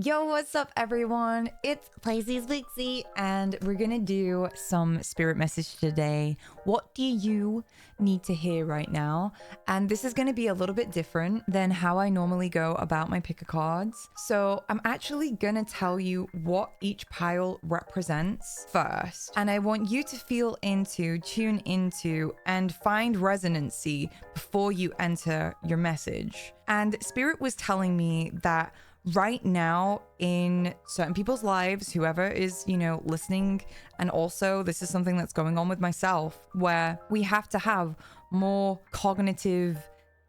Yo, what's up, everyone? It's PiscesPixie, and we're gonna do some spirit message today. What do you need to hear right now? And this is gonna be a little bit different than how I normally go about my pick a cards. So I'm actually gonna tell you what each pile represents first, and I want you to feel into, tune into, and find resonancy before you enter your message. And Spirit was telling me that right now in certain people's lives, whoever is, listening, and also this is something that's going on with myself, where we have to have more cognitive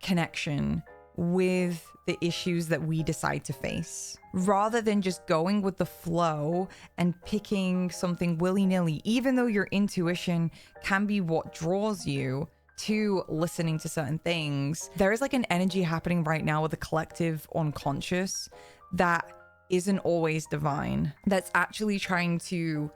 connection with the issues that we decide to face, rather than just going with the flow and picking something willy-nilly, even though your intuition can be what draws you to listening to certain things. There is like an energy happening right now with the collective unconscious that isn't always divine, that's actually trying to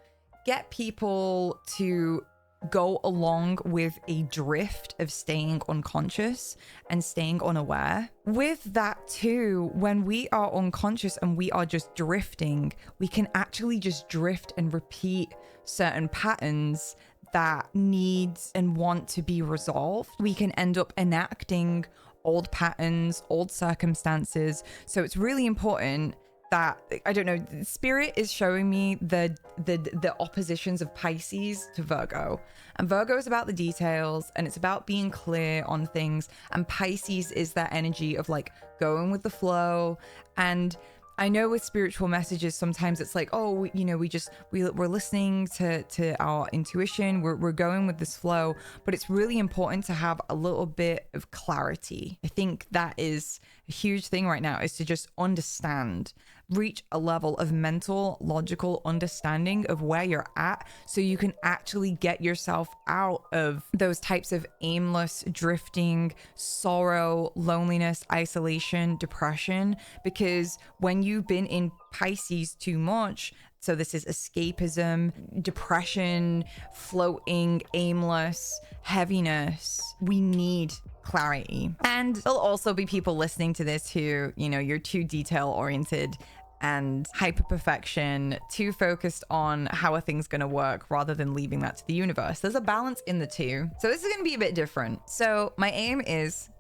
get people to go along with a drift of staying unconscious and staying unaware. With that too, when we are unconscious and we are just drifting, we can actually just drift and repeat certain patterns that needs and want to be resolved. We can end up enacting old patterns, old circumstances. So it's really important that, I don't know, Spirit is showing me the oppositions of Pisces to Virgo. And Virgo is about the details and it's about being clear on things. And Pisces is that energy of like going with the flow. And I know with spiritual messages, sometimes it's like, oh, we're listening to our intuition. We're going with this flow, but it's really important to have a little bit of clarity. I think that is a huge thing right now, is to just understand, reach a level of mental, logical understanding of where you're at, so you can actually get yourself out of those types of aimless drifting, sorrow, loneliness, isolation, depression. Because when you've been in Pisces too much, so this is escapism, depression, floating, aimless, heaviness, we need clarity. And there'll also be people listening to this who, you're too detail oriented and hyper perfection, too focused on how a thing's going to work rather than leaving that to the universe. There's a balance in the two. So this is going to be a bit different. So my aim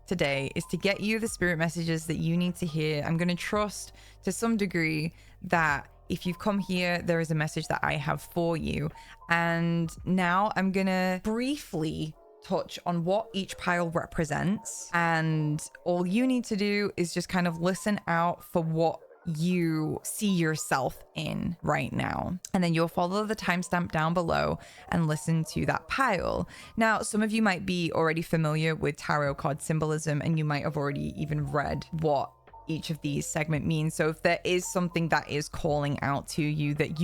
today is to get you the spirit messages that you need to hear. I'm going to trust to some degree that if you've come here, there is a message that I have for you. And now I'm going to briefly touch on what each pile represents. And all you need to do is just kind of listen out for what you see yourself in right now, and then you'll follow the timestamp down below and listen to that pile. Now, some of you might be already familiar with tarot card symbolism, and you might have already even read what each of these segment means. So if there is something that is calling out to you that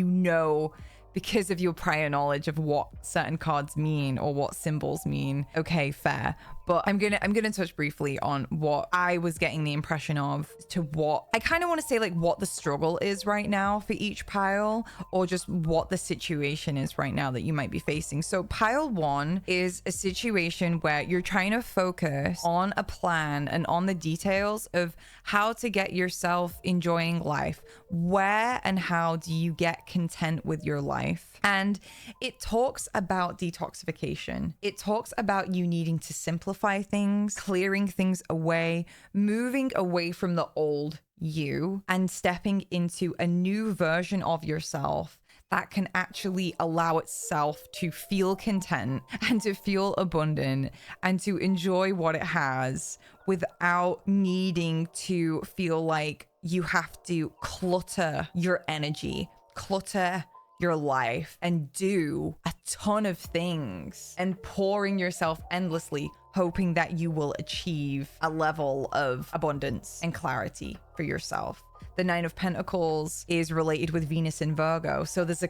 because of your prior knowledge of what certain cards mean or what symbols mean, okay, fair. But I'm gonna touch briefly on what I was getting the impression of, to what I kind of want to say, like what the struggle is right now for each pile, or just what the situation is right now that you might be facing. So pile 1 is a situation where you're trying to focus on a plan and on the details of how to get yourself enjoying life. Where and how do you get content with your life? And it talks about detoxification. It talks about you needing to simplify things, clearing things away, moving away from the old you and stepping into a new version of yourself that can actually allow itself to feel content and to feel abundant and to enjoy what it has without needing to feel like you have to clutter your energy, clutter your life, and do a ton of things and pouring yourself endlessly, hoping that you will achieve a level of abundance and clarity for yourself. The 9 of Pentacles is related with Venus in Virgo, so there's a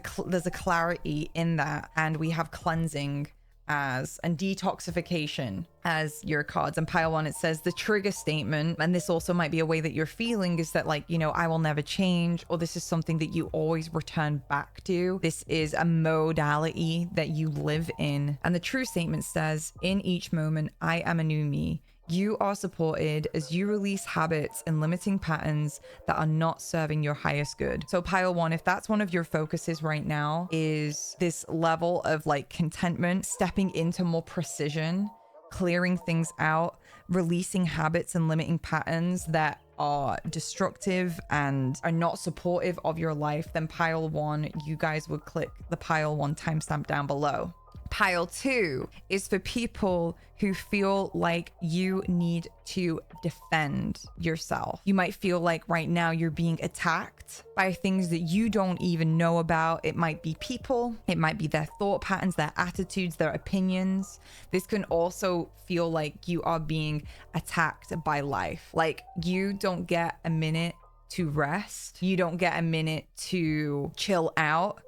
clarity in that, and we have cleansing and detoxification as your cards. And pile 1, it says the trigger statement, and this also might be a way that you're feeling, is that I will never change, or this is something that you always return back to. This is a modality that you live in. And the true statement says, in each moment I am a new me. You are supported as you release habits and limiting patterns that are not serving your highest good. So pile 1, if that's one of your focuses right now, is this level of like contentment, stepping into more precision, clearing things out, releasing habits and limiting patterns that are destructive and are not supportive of your life, then pile 1, you guys would click the pile 1 timestamp down below. Pile 2 is for people who feel like you need to defend yourself. You might feel like right now you're being attacked by things that you don't even know about. It might be people, it might be their thought patterns, their attitudes, their opinions. This can also feel like you are being attacked by life. Like you don't get a minute to rest. You don't get a minute to chill out.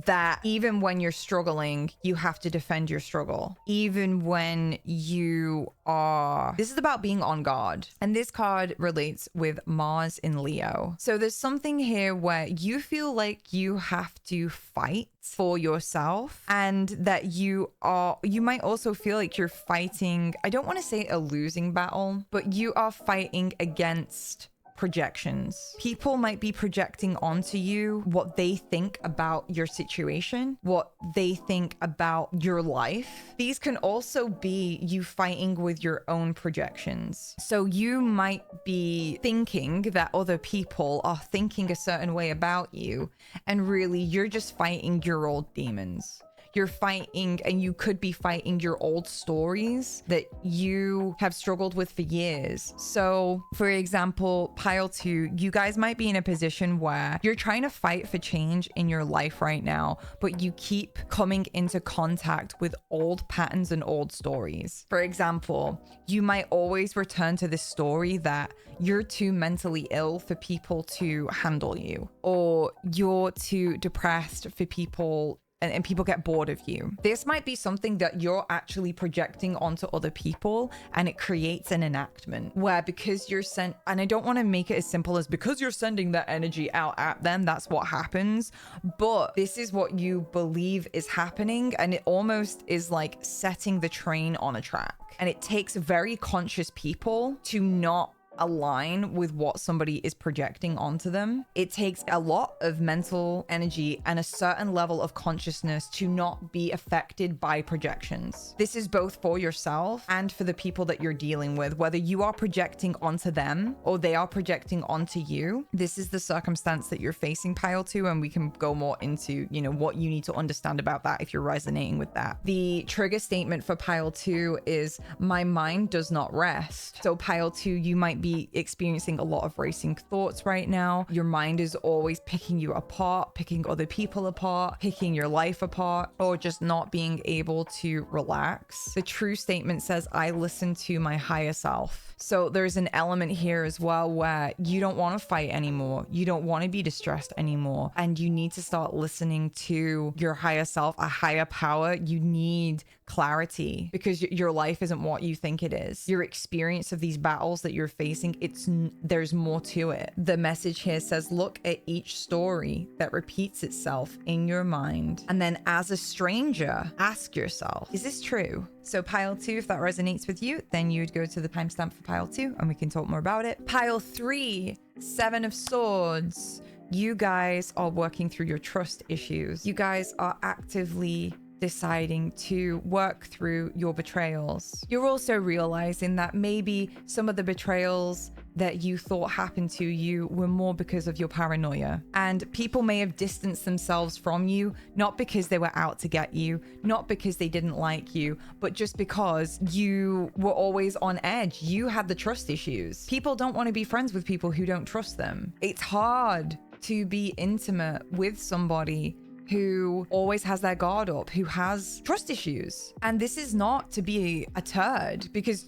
That even when you're struggling, you have to defend your struggle. Even when you are... This is about being on guard. And this card relates with Mars in Leo. So there's something here where you feel like you have to fight for yourself, and that you might also feel like you're fighting, I don't want to say a losing battle, but you are fighting against projections. People might be projecting onto you what they think about your situation, what they think about your life. These can also be you fighting with your own projections. So you might be thinking that other people are thinking a certain way about you, and really you're just fighting your old demons. You're fighting, and you could be fighting your old stories that you have struggled with for years. So for example, pile 2, you guys might be in a position where you're trying to fight for change in your life right now, but you keep coming into contact with old patterns and old stories. For example, you might always return to this story that you're too mentally ill for people to handle you, or you're too depressed for people and people get bored of you. This might be something that you're actually projecting onto other people, and it creates an enactment where, because you're sent, and I don't want to make it as simple as because you're sending that energy out at them, that's what happens, but this is what you believe is happening, and it almost is like setting the train on a track. And it takes very conscious people to not align with what somebody is projecting onto them. It takes a lot of mental energy and a certain level of consciousness to not be affected by projections. This is both for yourself and for the people that you're dealing with, whether you are projecting onto them or they are projecting onto you. This is the circumstance that you're facing, pile 2, and we can go more into, you know, what you need to understand about that if you're resonating with that. The trigger statement for pile 2 is, my mind does not rest. So pile 2, you might be experiencing a lot of racing thoughts right now. Your mind is always picking you apart, picking other people apart, picking your life apart, or just not being able to relax. The true statement says, I listen to my higher self. So there's an element here as well where you don't want to fight anymore. You don't want to be distressed anymore. And you need to start listening to your higher self, a higher power. You need clarity, because your life isn't what you think it is. Your experience of these battles that you're facing, there's more to it. The message here says, look at each story that repeats itself in your mind, and then as a stranger, ask yourself, is this true? So pile 2, if that resonates with you, then you'd go to the timestamp for pile 2 and we can talk more about it. Pile 3, 7 of Swords. You guys are working through your trust issues. You guys are actively deciding to work through your betrayals. You're also realizing that maybe some of the betrayals that you thought happened to you were more because of your paranoia. And people may have distanced themselves from you, not because they were out to get you, not because they didn't like you, but just because you were always on edge. You had the trust issues. People don't want to be friends with people who don't trust them. It's hard to be intimate with somebody who always has their guard up, who has trust issues. And this is not to be a turd, because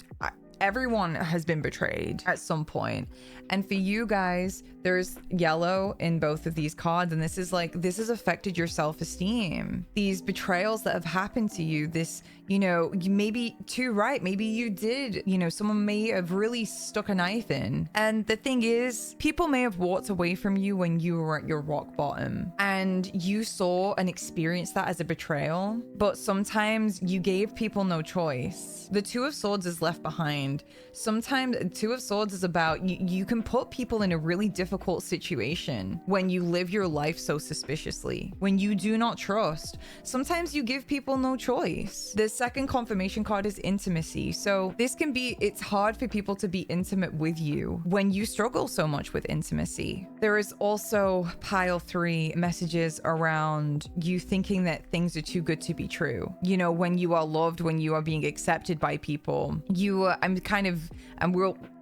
everyone has been betrayed at some point. And for you guys, there's yellow in both of these cards, and this has affected your self-esteem. These betrayals that have happened to you, this, you know, you maybe too right, maybe you did, you know, someone may have really stuck a knife in. And the thing is, people may have walked away from you when you were at your rock bottom, and you saw and experienced that as a betrayal, but sometimes you gave people no choice. The 2 of Swords is left behind. mind, sometimes Two of Swords is about you can put people in a really difficult situation when you live your life so suspiciously, when you do not trust. Sometimes you give people no choice. The second confirmation card is intimacy. So this can be, it's hard for people to be intimate with you when you struggle so much with intimacy. There is also pile 3 messages around you thinking that things are too good to be true. You know, when you are loved, when you are being accepted by people,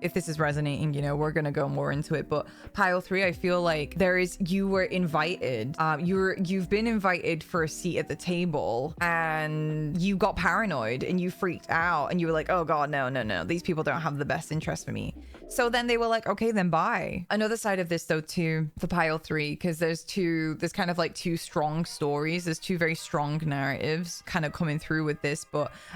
if this is resonating, you know, we're gonna go more into it, but pile 3, I feel like you were invited, you've been invited for a seat at the table, and you got paranoid and you freaked out and you were like, oh god, no, these people don't have the best interest for me. So then they were like, okay, then bye. Another side of this though too, for pile 3, because there's kind of like 2 strong stories, there's 2 very strong narratives kind of coming through with this,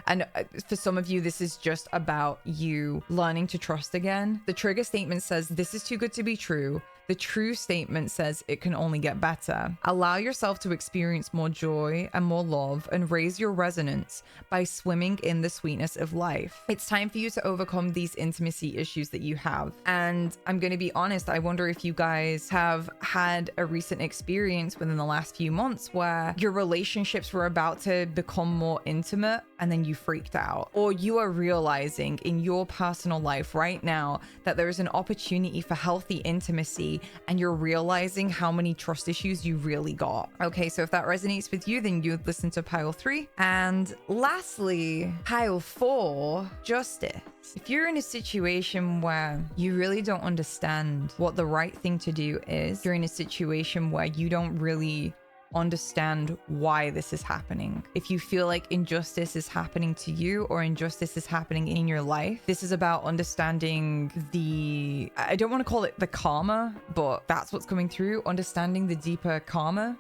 and for some of you, this is just about you learning to trust again. The trigger statement says, this is too good to be true. The true statement says it can only get better. Allow yourself to experience more joy and more love and raise your resonance by swimming in the sweetness of life. It's time for you to overcome these intimacy issues that you have. And I'm going to be honest, I wonder if you guys have had a recent experience within the last few months where your relationships were about to become more intimate and then you freaked out. Or you are realizing in your personal life right now that there is an opportunity for healthy intimacy and you're realizing how many trust issues you really got. Okay, so if that resonates with you, then you'd listen to pile 3. And lastly, pile 4, justice. If you're in a situation where you really don't understand what the right thing to do is, you're in a situation where you don't really understand why this is happening. If you feel like injustice is happening to you or injustice is happening in your life, this is about understanding I don't want to call it the karma, but that's what's coming through, understanding the deeper karma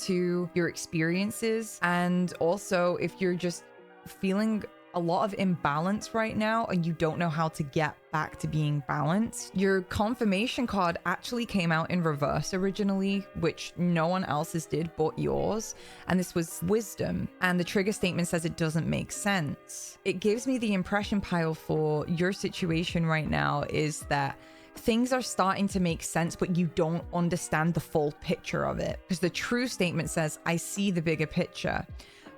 to your experiences. And also if you're just feeling a lot of imbalance right now and you don't know how to get back to being balanced. Your confirmation card actually came out in reverse originally, which no one else's did but yours. And this was wisdom. And the trigger statement says it doesn't make sense. It gives me the impression, pile 4, your situation right now is that things are starting to make sense, but you don't understand the full picture of it. Because the true statement says, I see the bigger picture.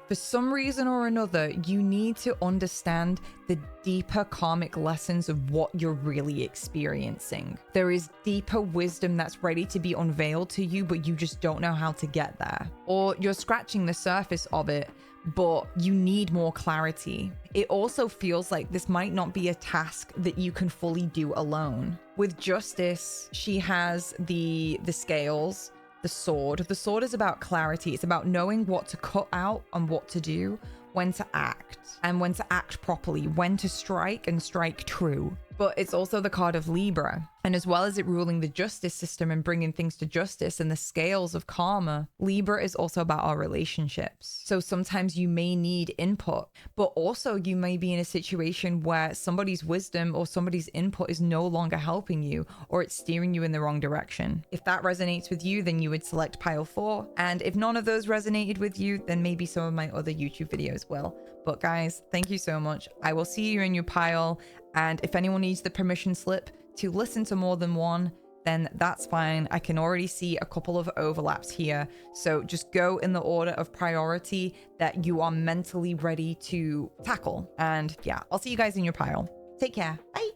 For some reason or another, you need to understand the deeper karmic lessons of what you're really experiencing. There is deeper wisdom that's ready to be unveiled to you, but you just don't know how to get there. Or you're scratching the surface of it, but you need more clarity. It also feels like this might not be a task that you can fully do alone. With justice, she has the scales, the sword. The sword is about clarity. It's about knowing what to cut out and what to do, when to act and when to act properly, when to strike and strike true. But it's also the card of Libra. And as well as it ruling the justice system and bringing things to justice and the scales of karma, Libra is also about our relationships. So sometimes you may need input, but also you may be in a situation where somebody's wisdom or somebody's input is no longer helping you, or it's steering you in the wrong direction. If that resonates with you, then you would select pile 4. And if none of those resonated with you, then maybe some of my other YouTube videos will. But guys, thank you so much. I will see you in your pile. And if anyone needs the permission slip to listen to more than one, then that's fine. I can already see a couple of overlaps here. So just go in the order of priority that you are mentally ready to tackle. And yeah, I'll see you guys in your pile. Take care. Bye.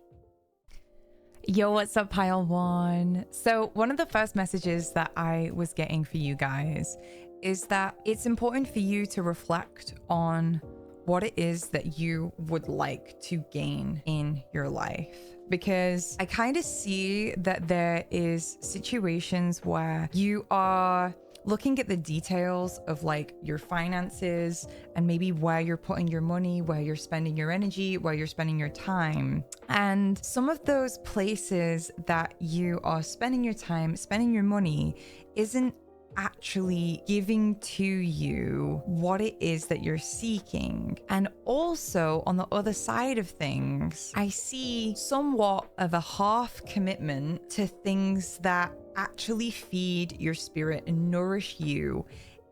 Yo, what's up, pile 1? So one of the first messages that I was getting for you guys is that it's important for you to reflect on what it is that you would like to gain in your life. Because I kind of see that there is situations where you are looking at the details of like your finances and maybe where you're putting your money, where you're spending your energy, where you're spending your time. And some of those places that you are spending your time, spending your money, isn't actually giving to you what it is that you're seeking. And also on the other side of things, I see somewhat of a half commitment to things that actually feed your spirit and nourish you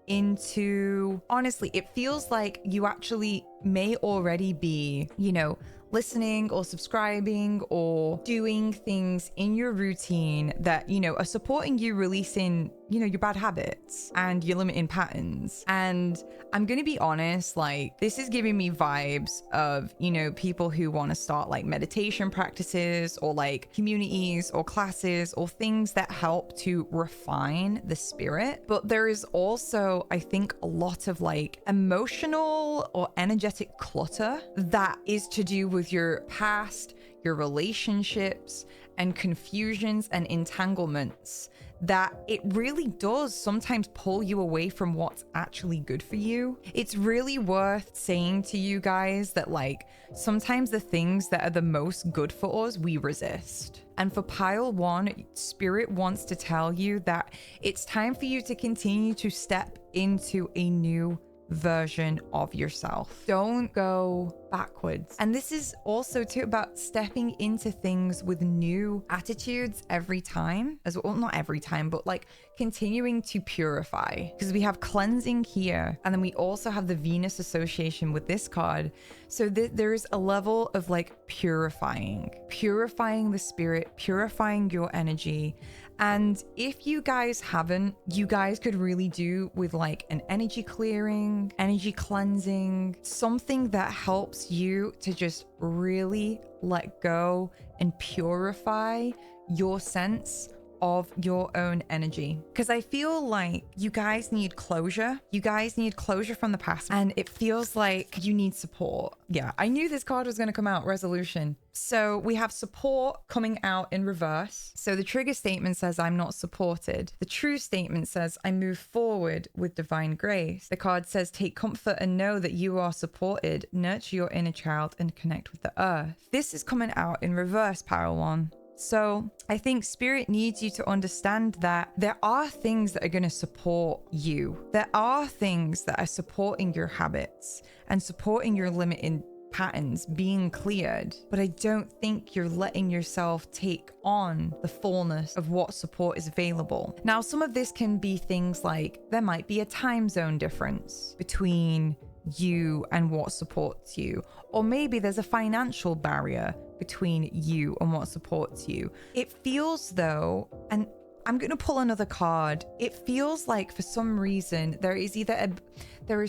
into, honestly, it feels like you actually may already be, you know, listening or subscribing or doing things in your routine that, you know, are supporting you releasing, you know, your bad habits and your limiting patterns. And I'm gonna be honest, like, this is giving me vibes of, you know, people who want to start like meditation practices or like communities or classes or things that help to refine the spirit. But there is also, I think, a lot of like emotional or energetic clutter that is to do with your past, your relationships, and confusions and entanglements, that it really does sometimes pull you away from what's actually good for you. It's really worth saying to you guys that, like, sometimes the things that are the most good for us, we resist. And for pile 1, Spirit wants to tell you that it's time for you to continue to step into a new version of yourself. Don't go backwards. And this is also too about stepping into things with new attitudes every time, as well, not every time, but like continuing to purify, because we have cleansing here, and then we also have the Venus association with this card. So there's a level of like purifying the spirit, purifying your energy. And if you guys haven't, you guys could really do with like an energy clearing, energy cleansing, something that helps you to just really let go and purify your sense of your own energy. Because I feel like you guys need closure. You guys need closure from the past, and it feels like you need support. Yeah, I knew this card was going to come out, resolution. So we have support coming out in reverse. So the trigger statement says, I'm not supported. The true statement says, I move forward with divine grace. The card says, take comfort and know that you are supported. Nurture your inner child and connect with the earth. This is coming out in reverse, Power One. So I think Spirit needs you to understand that there are things that are going to support you. There are things that are supporting your habits and supporting your limiting patterns being cleared. But I don't think you're letting yourself take on the fullness of what support is available. Now, some of this can be things like there might be a time zone difference between you and what supports you. Or maybe there's a financial barrier between you and what supports you. It feels though, and I'm going to pull another card. It feels like for some reason there is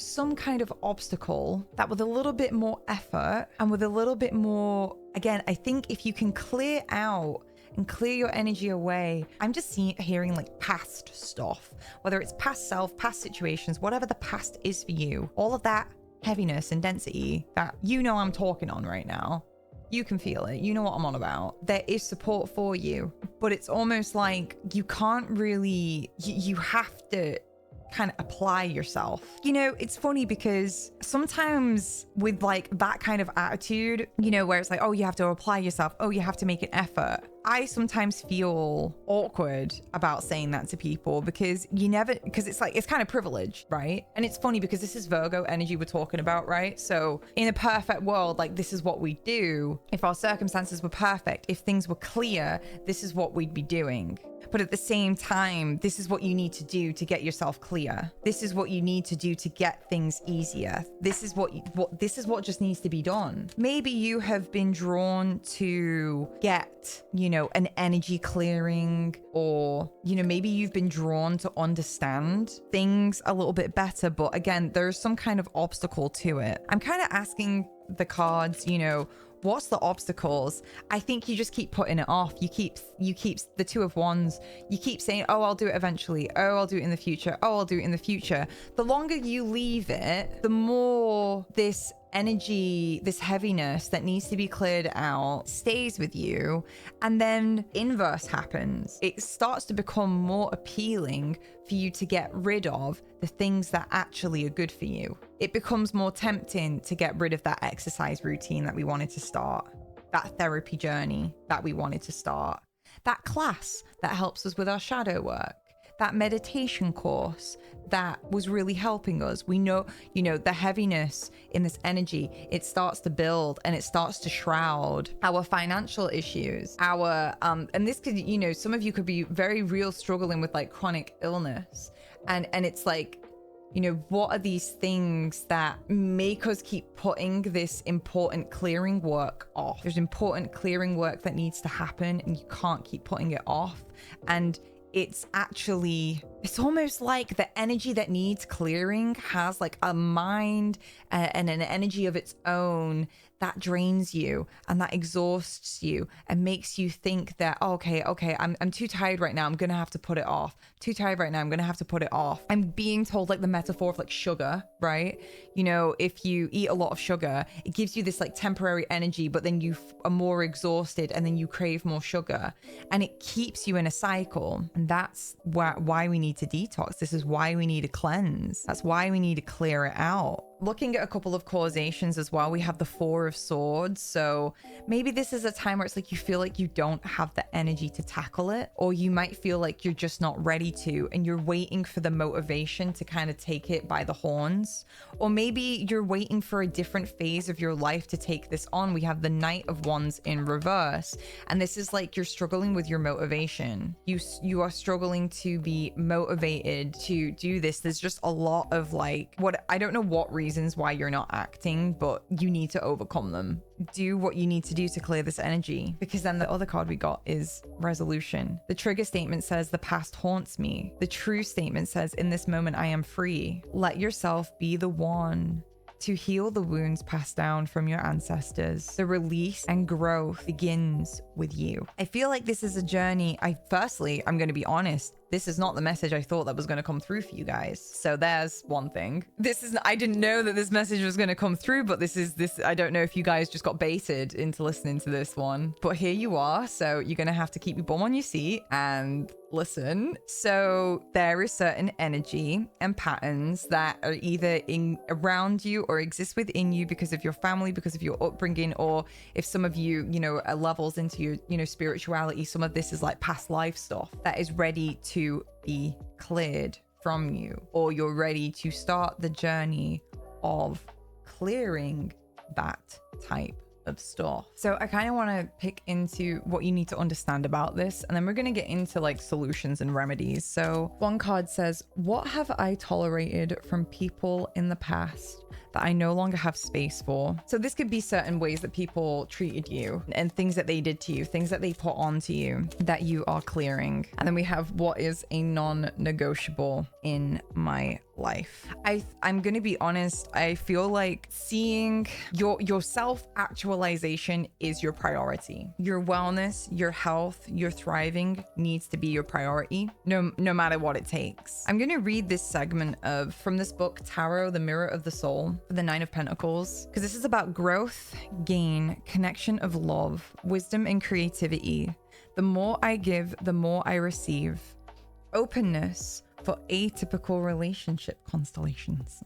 some kind of obstacle that with a little bit more effort and with a little bit more, again, I think if you can clear out and clear your energy away, I'm just hearing like past stuff, whether it's past self, past situations, whatever the past is for you, all of that heaviness and density that you know I'm talking on right now. You can feel it. You know what I'm on about. There is support for you, but it's almost like you can't really, you have to kind of apply yourself. You know, it's funny because sometimes with like that kind of attitude, you know, where it's like, oh, you have to apply yourself. Oh, you have to make an effort. I sometimes feel awkward about saying that to people because it's like, it's kind of privilege, right? And it's funny because this is Virgo energy we're talking about, right? So in a perfect world, like this is what we do. If our circumstances were perfect, if things were clear, this is what we'd be doing. But at the same time, this is what you need to do to get yourself clear. This is what you need to do to get things easier. This is what just needs to be done. Maybe you have been drawn to get, you know, an energy clearing, or, you know, maybe you've been drawn to understand things a little bit better. But again, there's some kind of obstacle to it. I'm kind of asking the cards, you know, what's the obstacles? I think you just keep putting it off. You keep the Two of Wands. You keep saying, oh, I'll do it eventually. Oh, I'll do it in the future. Oh, I'll do it in the future. The longer you leave it, the more this energy, this heaviness that needs to be cleared out stays with you. And then inverse happens. It starts to become more appealing for you to get rid of the things that actually are good for you. It becomes more tempting to get rid of that exercise routine that we wanted to start, that therapy journey that we wanted to start, that class that helps us with our shadow work, that meditation course that was really helping us. We know, you know, the heaviness in this energy, it starts to build and it starts to shroud our financial issues, and this could, you know, some of you could be very real struggling with like chronic illness. And it's like, You know, what are these things that make us keep putting this important clearing work off? There's important clearing work that needs to happen and you can't keep putting it off. And it's almost like the energy that needs clearing has like a mind and an energy of its own that drains you and that exhausts you and makes you think that, oh, okay, I'm too tired right now, I'm gonna have to put it off. Too tired right now, I'm gonna have to put it off. I'm being told like the metaphor of like sugar, right? You know, if you eat a lot of sugar, it gives you this like temporary energy, but then you are more exhausted and then you crave more sugar and it keeps you in a cycle. And that's why we need to detox. This is why we need to cleanse. That's why we need to clear it out. Looking at a couple of causations as well, we have the Four of Swords. So maybe this is a time where it's like you feel like you don't have the energy to tackle it, or you might feel like you're just not ready to, and you're waiting for the motivation to kind of take it by the horns. Or maybe you're waiting for a different phase of your life to take this on. We have the Knight of Wands in reverse, and this is like you're struggling with your motivation. You are struggling to be motivated to do this. There's just a lot of like, I don't know what reasons why you're not acting, but you need to overcome them. Do what you need to do to clear this energy, because then the other card we got is resolution. The trigger statement says the past haunts me. The true statement says in this moment I am free. Let yourself be the one to heal the wounds passed down from your ancestors. The release and growth begins with you. I feel like this is a journey. I'm going to be honest. This is not the message I thought that was going to come through for you guys. So there's one thing. I didn't know that this message was going to come through, but I don't know if you guys just got baited into listening to this one, but here you are. So you're going to have to keep your bum on your seat and listen. So there is certain energy and patterns that are either around you or exist within you because of your family, because of your upbringing, or if some of you, are levels into your, spirituality, some of this is like past life stuff that is ready to be cleared from you, or you're ready to start the journey of clearing that type of stuff. So I kind of want to pick into what you need to understand about this, and then we're going to get into like solutions and remedies. So one card says, what have I tolerated from people in the past that I no longer have space for? So this could be certain ways that people treated you and things that they did to you, things that they put onto you that you are clearing. And then we have what is a non-negotiable in my life. I'm gonna be honest, I feel like seeing your self-actualization is your priority. Your wellness, your health, your thriving needs to be your priority, no matter what it takes. I'm gonna read this segment from this book, Tarot, the Mirror of the Soul, for the Nine of Pentacles, because this is about growth, gain, connection of love, wisdom and creativity. The more I give, the more I receive. Openness for atypical relationship constellations.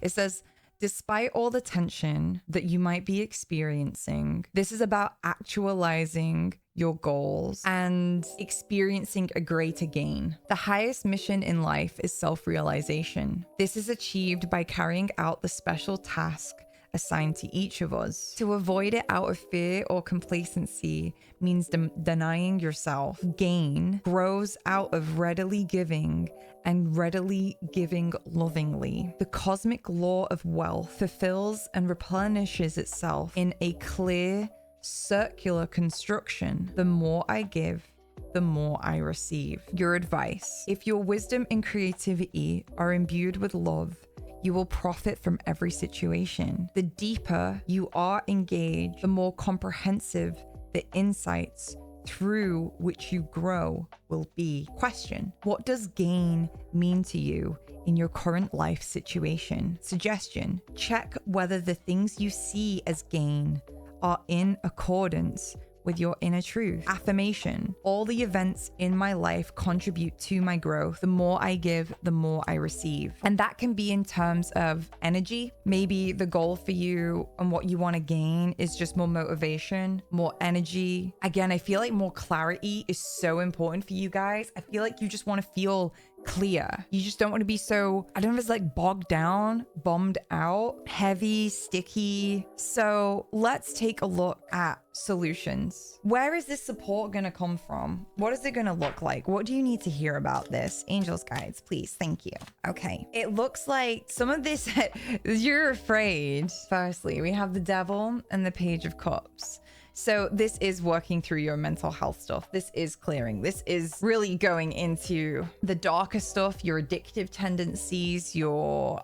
It says, despite all the tension that you might be experiencing, this is about actualizing your goals and experiencing a greater gain. The highest mission in life is self-realization. This is achieved by carrying out the special task assigned to each of us. To avoid it out of fear or complacency means denying yourself. Gain grows out of readily giving and readily giving lovingly. The cosmic law of wealth fulfills and replenishes itself in a clear, circular construction. The more I give, the more I receive. Your advice: if your wisdom and creativity are imbued with love, you will profit from every situation. The deeper you are engaged, the more comprehensive the insights through which you grow will be. Question: what does gain mean to you in your current life situation? Suggestion: check whether the things you see as gain are in accordance with your inner truth. Affirmation: all the events in my life contribute to my growth. The more I give, the more I receive. And that can be in terms of energy. Maybe the goal for you and what you want to gain is just more motivation, more energy. Again, I feel like more clarity is so important for you guys. I feel like you just want to feel clear. You just don't want to be so, I don't know if it's like bogged down, bombed out, heavy, sticky. So let's take a look at solutions. Where is this support going to come from? What is it going to look like? What do you need to hear about this? Angels, guides, please. Thank you. Okay. It looks like some of this, you're afraid. Firstly, we have the Devil and the Page of Cups. So this is working through your mental health stuff. This is clearing. This is really going into the darker stuff, your addictive tendencies,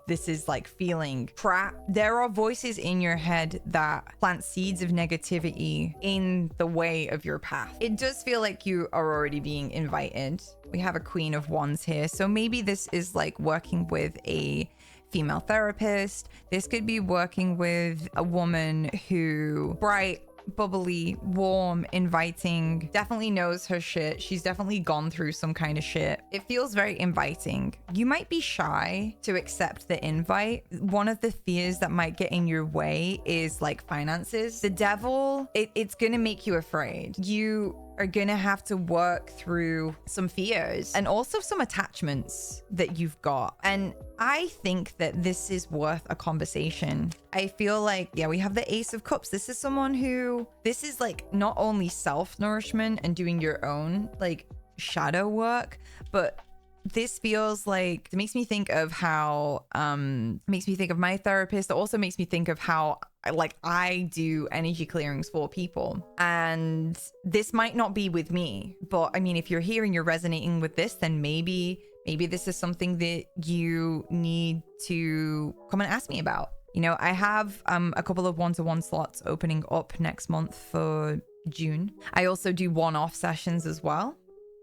this is like feeling trapped. There are voices in your head that plant seeds of negativity in the way of your path. It does feel like you are already being invited. We have a Queen of Wands here. So maybe this is like working with a female therapist. This could be working with a woman who bright, bubbly, warm, inviting, definitely knows her shit. She's definitely gone through some kind of shit. It feels very inviting. You might be shy to accept the invite. One of the fears that might get in your way is like finances. The Devil, it's gonna make you afraid. You are gonna have to work through some fears and also some attachments that you've got. And I think that this is worth a conversation. I feel like, yeah, we have the Ace of Cups. This is someone who, this is like not only self-nourishment and doing your own like shadow work, but this feels like, it makes me think of how, makes me think of my therapist. It also makes me think of how like I do energy clearings for people. And this might not be with me, but I mean, if you're here and you're resonating with this, then maybe this is something that you need to come and ask me about. You know, I have a couple of one-to-one slots opening up next month for June. I also do one-off sessions as well.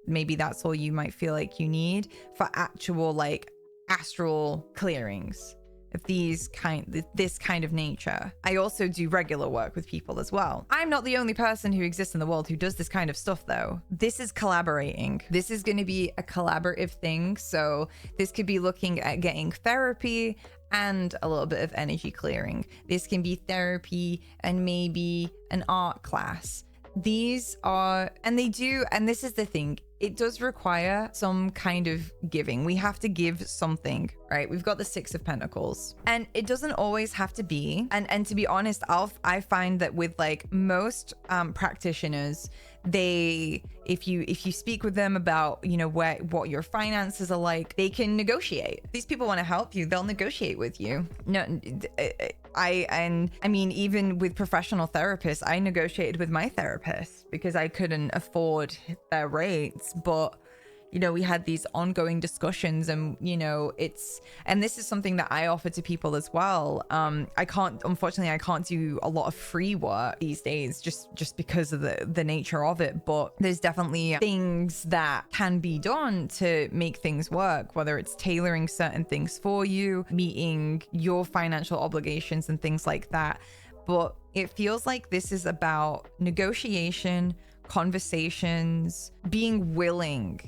Maybe that's all you might feel like you need for actual like astral clearings of this kind of nature. I also do regular work with people as well. I'm not the only person who exists in the world who does this kind of stuff though. This is collaborating. This is going to be a collaborative thing. So this could be looking at getting therapy and a little bit of energy clearing. This can be therapy and maybe an art class. These are, and this is the thing, it does require some kind of giving. We have to give something, right? We've got the Six of Pentacles, and it doesn't always have to be. And to be honest, I find that with like most practitioners, if you speak with them about, you know, what your finances are like, they can negotiate. These people want to help you, they'll negotiate with you. No, I mean, even with professional therapists, I negotiated with my therapist because I couldn't afford their rates. But you know, we had these ongoing discussions, and you know, and this is something that I offer to people as well. Unfortunately I can't do a lot of free work these days just because of the nature of it, but there's definitely things that can be done to make things work, whether it's tailoring certain things for you, meeting your financial obligations and things like that. But it feels like this is about negotiation, conversations, being willing.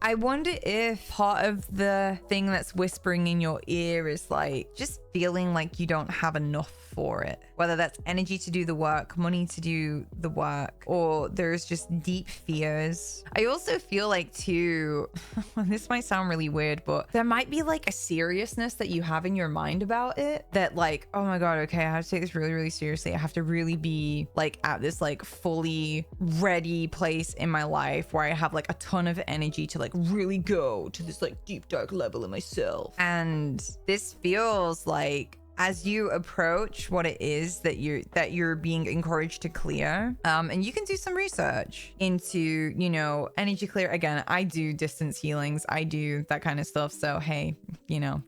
I wonder if part of the thing that's whispering in your ear is like just feeling like you don't have enough for it, whether that's energy to do the work, money to do the work, or there's just deep fears. I also feel like too, this might sound really weird, but there might be like a seriousness that you have in your mind about it that like, oh my God, okay, I have to take this really, really seriously. I have to really be like at this like fully ready place in my life where I have like a ton of energy to like really go to this like deep dark level in myself. And this feels like as you approach what it is that you're being encouraged to clear, and you can do some research into, you know, energy clear. Again, I do distance healings, I do that kind of stuff, so hey, you know,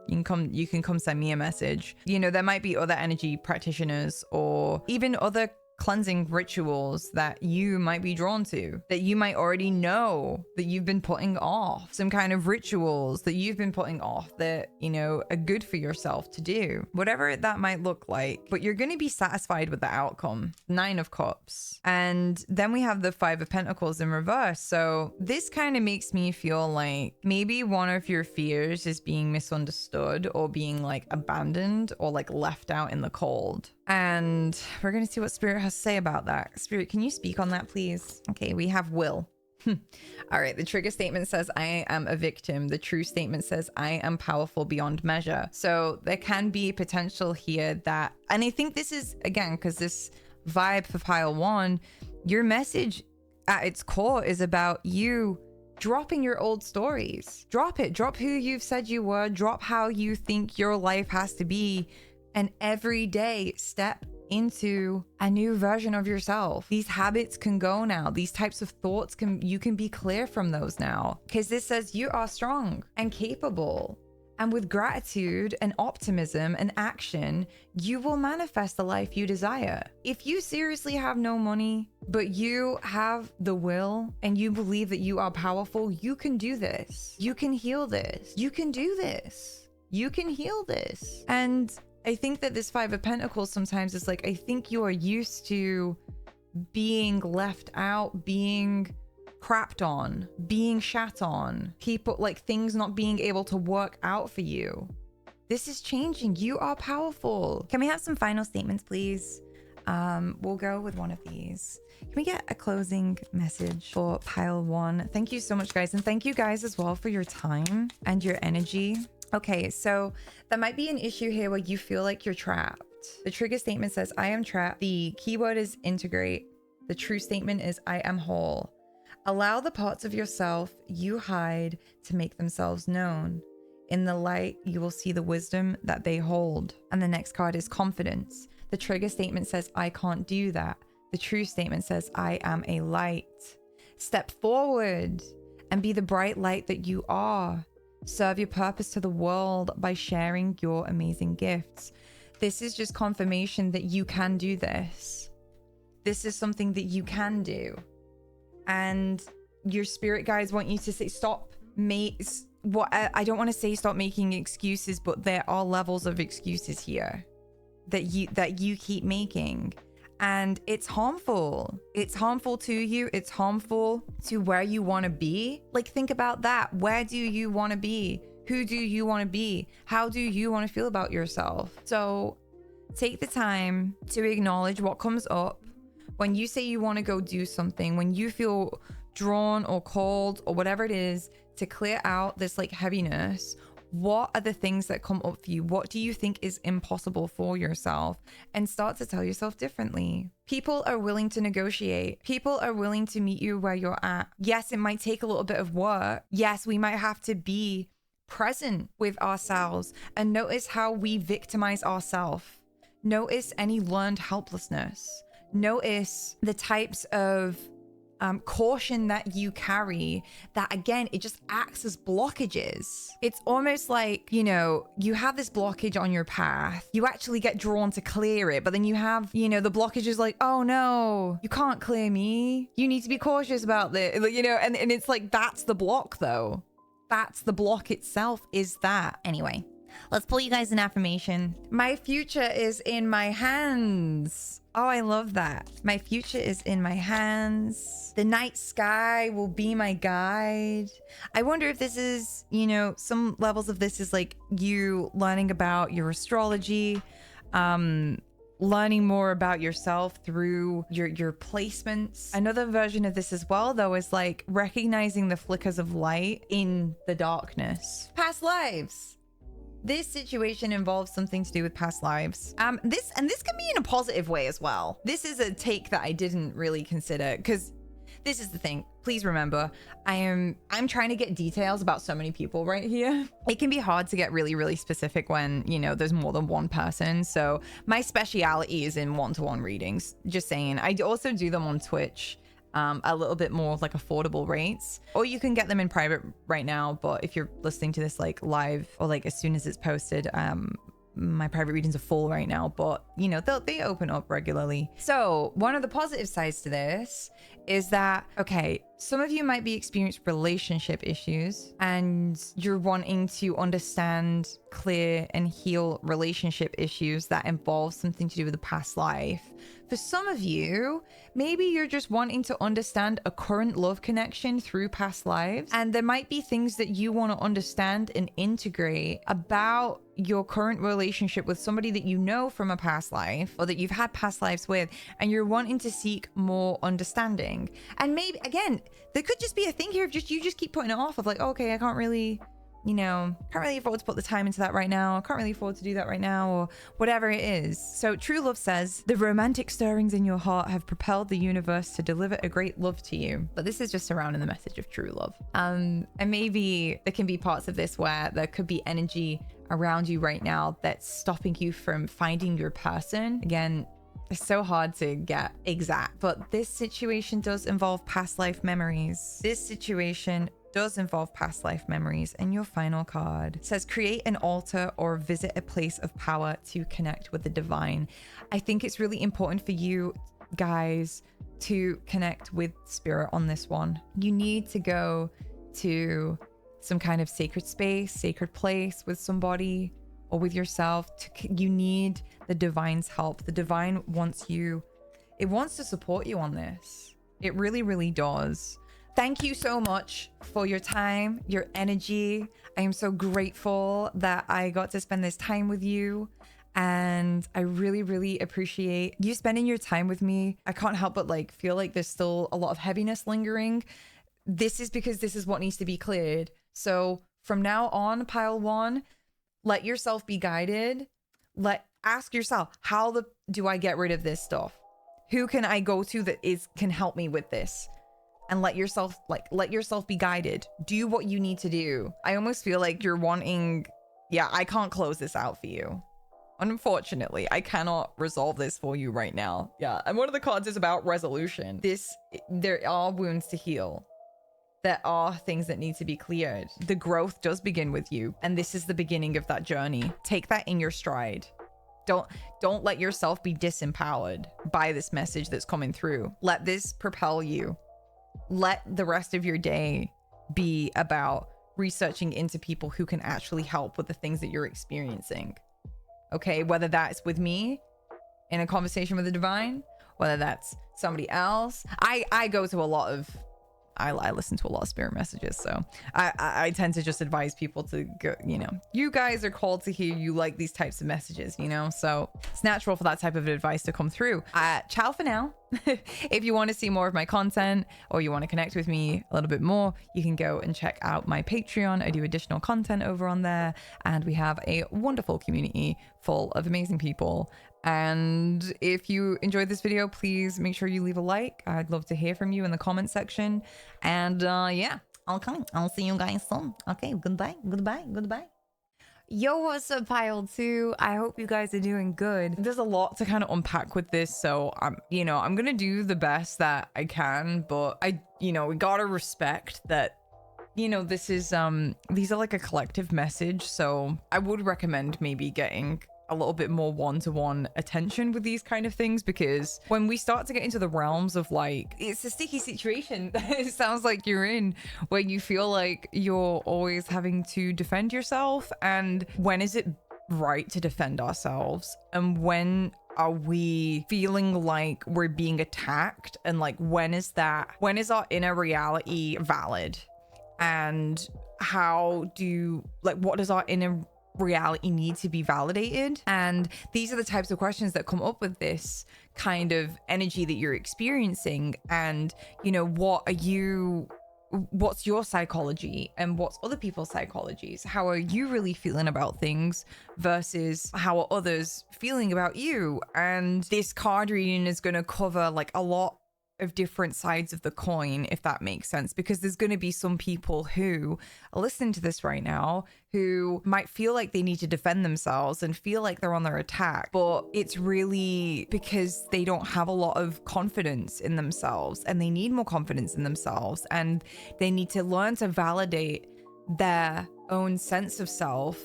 you can come send me a message. You know, there might be other energy practitioners or even other cleansing rituals that you might be drawn to, that you might already know that you've been putting off, some kind of rituals that you've been putting off that, you know, are good for yourself to do, whatever that might look like. But you're going to be satisfied with the outcome. Nine of Cups. And then we have the Five of Pentacles in reverse. So this kind of makes me feel like maybe one of your fears is being misunderstood or being like abandoned or like left out in the cold. And we're going to see what Spirit has to say about that. Spirit, can you speak on that, please? Okay, we have Will. All right, the trigger statement says, I am a victim. The true statement says, I am powerful beyond measure. So there can be potential here that, and I think this is, again, because this vibe for pile 1, your message at its core is about you dropping your old stories. Drop it. Drop who you've said you were. Drop how you think your life has to be. And every day, step into a new version of yourself. These habits can go now. These types of thoughts you can be clear from those now, because this says you are strong and capable. And with gratitude and optimism and action, you will manifest the life you desire. If you seriously have no money, but you have the will and you believe that you are powerful, you can do this. You can heal this. You can do this. You can heal this. And I think that this 5 of Pentacles sometimes is like, I think you are used to being left out, being crapped on, being shat on, people, like things not being able to work out for you. This is changing. You are powerful. Can we have some final statements, please? We'll go with one of these. Can we get a closing message for pile 1? Thank you so much, guys. And thank you guys as well for your time and your energy. Okay, so there might be an issue here where you feel like you're trapped. The trigger statement says, I am trapped. The keyword is integrate. The true statement is, I am whole. Allow the parts of yourself you hide to make themselves known. In the light, you will see the wisdom that they hold. And the next card is confidence. The trigger statement says, I can't do that. The true statement says, I am a light. Step forward and be the bright light that you are. Serve your purpose to the world by sharing your amazing gifts. This is just confirmation that you can do this. This is something that you can do. And your spirit guides want you to say, I don't want to say stop making excuses, but there are levels of excuses here that you keep making. And it's harmful. It's harmful to you. It's harmful to where you want to be. Like, think about that. Where do you want to be? Who do you want to be? How do you want to feel about yourself? So take the time to acknowledge what comes up. When you say you want to go do something, when you feel drawn or called or whatever it is to clear out this like heaviness, what are the things that come up for you? What do you think is impossible for yourself? And start to tell yourself differently. People are willing to negotiate. People are willing to meet you where you're at. Yes, it might take a little bit of work. Yes, we might have to be present with ourselves and notice how we victimize ourselves. Notice any learned helplessness. Notice the types of caution that you carry that, again, it just acts as blockages. It's almost like, you know, you have this blockage on your path. You actually get drawn to clear it, but then you have, you know, the blockage is like, oh no, you can't clear me. You need to be cautious about this, you know, and it's like, that's the block though. That's the block itself, is that. Anyway, let's pull you guys an affirmation. My future is in my hands. Oh, I love that. My future is in my hands. The night sky will be my guide. I wonder if this is, you know, some levels of this is like you learning about your astrology, learning more about yourself through your placements. Another version of this as well, though, is like recognizing the flickers of light in the darkness. Past lives. This situation involves something to do with past lives. This can be in a positive way as well. This is a take that I didn't really consider, because this is the thing. Please remember, I'm trying to get details about so many people right here. It can be hard to get really, really specific when, you know, there's more than one person. So my speciality is in one-to-one readings. Just saying. I also do them on Twitch. A little bit more like affordable rates, or you can get them in private right now. But if you're listening to this like live or like as soon as it's posted, my private readings are full right now, but you know, they open up regularly. So one of the positive sides to this is that, okay, some of you might be experiencing relationship issues and you're wanting to understand, clear and heal relationship issues that involve something to do with the past life. For some of you, maybe you're just wanting to understand a current love connection through past lives. And there might be things that you want to understand and integrate about your current relationship with somebody that you know from a past life or that you've had past lives with, and you're wanting to seek more understanding. And maybe, again, there could just be a thing here of just you just keep putting it off of like, okay, I can't really, you know, can't really afford to put the time into that right now. I can't really afford to do that right now, or whatever it is. So True Love says, the romantic stirrings in your heart have propelled the universe to deliver a great love to you. But this is just surrounding the message of true love. And maybe there can be parts of this where there could be energy around you right now that's stopping you from finding your person. Again, it's so hard to get exact, but this situation does involve past life memories. This situation does involve past life memories. And your final card says, create an altar or visit a place of power to connect with the divine. I think it's really important for you guys to connect with spirit on this one. You need to go to some kind of sacred space, sacred place with somebody or with yourself. You need the divine's help. The divine wants you. It wants to support you on this. It really, really does. Thank you so much for your time, your energy. I am so grateful that I got to spend this time with you. And I really, really appreciate you spending your time with me. I can't help but like feel like there's still a lot of heaviness lingering. This is because this is what needs to be cleared. So from now on, pile one, let yourself be guided. Ask yourself, how do I get rid of this stuff? Who can I go to that can help me with this? And let yourself be guided. Do what you need to do. I almost feel like you're wanting, I can't close this out for you. Unfortunately, I cannot resolve this for you right now. Yeah, and one of the cards is about resolution. There are wounds to heal. There are things that need to be cleared. The growth does begin with you, and this is the beginning of that journey. Take that in your stride. Don't let yourself be disempowered by this message that's coming through. Let this propel you. Let the rest of your day be about researching into people who can actually help with the things that you're experiencing. Okay, whether that's with me in a conversation with the divine, whether that's somebody else. I go to a lot of, I listen to a lot of spirit messages, so I tend to just advise people to go, you guys are called to hear, you like these types of messages, so it's natural for that type of advice to come through. Ciao for now. If you want to see more of my content or you want to connect with me a little bit more, you can go and check out my Patreon. I do additional content over on there, and we have a wonderful community full of amazing people. And if you enjoyed this video, please make sure you leave a like. I'd love to hear from you in the comment section. And I'll see you guys soon. Okay, goodbye. Yo, what's up, pile 2? I hope you guys are doing good. There's a lot to kind of unpack with this, so I'm gonna do the best that I can, but we gotta respect that this is these are like a collective message, so I would recommend maybe getting a little bit more one-to-one attention with these kind of things, because when we start to get into the realms of like, it's a sticky situation it sounds like you're in, where you feel like you're always having to defend yourself. And when is it right to defend ourselves, and when are we feeling like we're being attacked, and like when is our inner reality valid, and what does our inner reality need to be validated? And these are the types of questions that come up with this kind of energy that you're experiencing. And what's your psychology and what's other people's psychologies? How are you really feeling about things versus how are others feeling about you? And this card reading is going to cover like a lot of different sides of the coin, if that makes sense, because there's going to be some people who are listening to this right now who might feel like they need to defend themselves and feel like they're under attack, but it's really because they don't have a lot of confidence in themselves, and they need more confidence in themselves, and they need to learn to validate their own sense of self,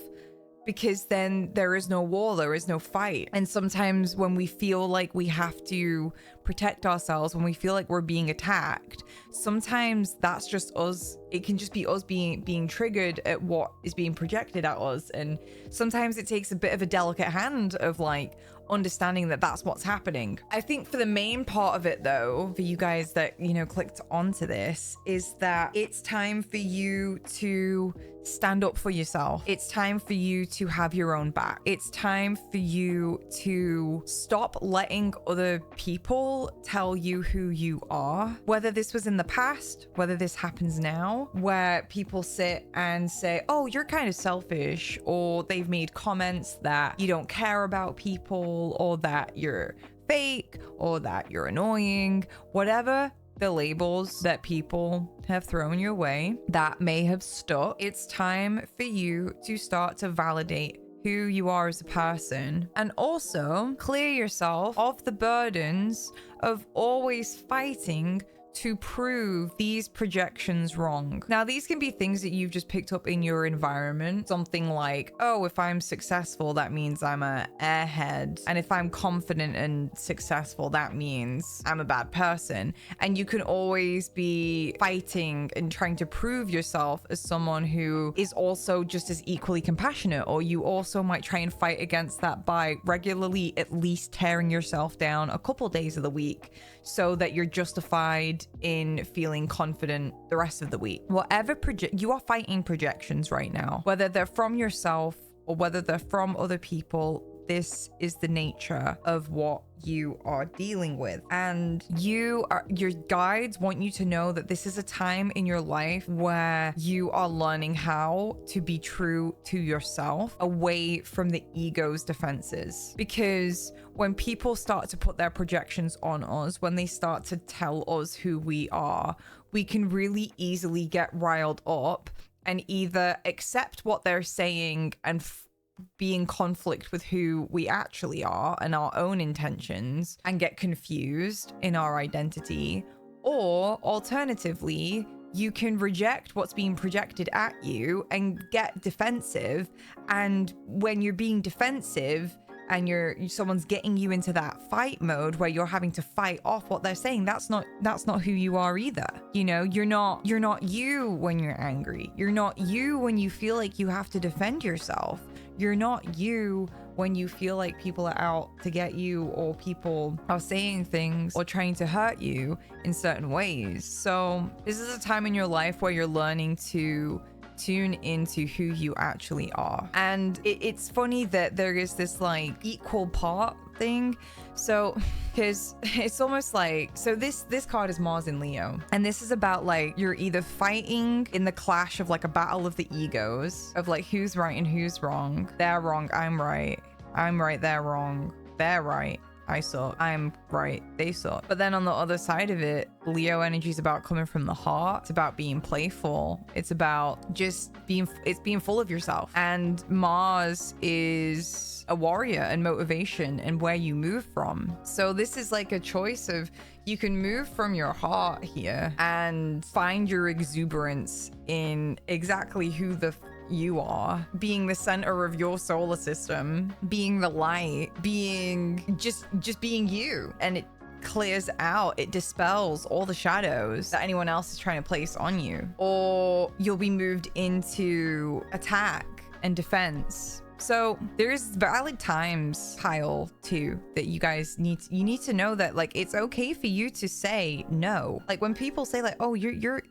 because then there is no war, there is no fight. And sometimes when we feel like we have to protect ourselves, when we feel like we're being attacked, sometimes that's just us. It can just be us being triggered at what is being projected at us. And sometimes it takes a bit of a delicate hand of like understanding that that's what's happening. I think for the main part of it though, for you guys that, you know, clicked onto this, is that it's time for you to stand up for yourself. It's time for you to have your own back. It's time for you to stop letting other people tell you who you are. Whether this was in the past, whether this happens now, where people sit and say, oh, you're kind of selfish, or they've made comments that you don't care about people, or that you're fake, or that you're annoying, whatever the labels that people have thrown your way that may have stuck. It's time for you to start to validate who you are as a person, and also clear yourself of the burdens of always fighting to prove these projections wrong. Now, these can be things that you've just picked up in your environment. Something like, oh, if I'm successful, that means I'm a airhead. And if I'm confident and successful, that means I'm a bad person. And you can always be fighting and trying to prove yourself as someone who is also just as equally compassionate. Or you also might try and fight against that by regularly at least tearing yourself down a couple days of the week, so that you're justified in feeling confident the rest of the week. Whatever you are fighting projections right now, whether they're from yourself or whether they're from other people. This is the nature of what you are dealing with. And your guides want you to know that this is a time in your life where you are learning how to be true to yourself, away from the ego's defenses. Because when people start to put their projections on us, when they start to tell us who we are, we can really easily get riled up and either accept what they're saying and be in conflict with who we actually are and our own intentions, and get confused in our identity. Or alternatively, you can reject what's being projected at you and get defensive. And when you're being defensive and someone's getting you into that fight mode where you're having to fight off what they're saying, that's not who you are either. You know, you're not you when you're angry. You're not you when you feel like you have to defend yourself. You're not you when you feel like people are out to get you, or people are saying things or trying to hurt you in certain ways. So this is a time in your life where you're learning to tune into who you actually are. And it's funny that there is this like equal part thing. So because it's almost like, so this card is Mars in Leo, and this is about like you're either fighting in the clash of like a battle of the egos of like who's right and who's wrong. They're wrong, I'm right, they're wrong, they're right, I suck, I'm right, they suck. But then on the other side of it, Leo energy is about coming from the heart. It's about being playful. It's about just being full of yourself. And Mars is a warrior and motivation and where you move from. So this is like a choice of, you can move from your heart here and find your exuberance in exactly who you are, being the center of your solar system, being the light, being just being you. And it clears out, it dispels all the shadows that anyone else is trying to place on you. Or you'll be moved into attack and defense. So there's valid times, Kyle, too, that you guys need to know that like it's okay for you to say no. Like when people say like, oh, you're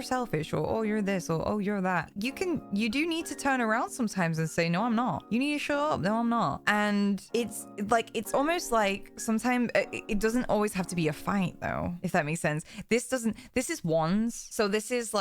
selfish, or oh, you're this, or oh, you're that, you do need to turn around sometimes and say, no, I'm not. You need to show up. No, I'm not. And it's almost like sometimes it doesn't always have to be a fight though, if that makes sense. This is wands. So this is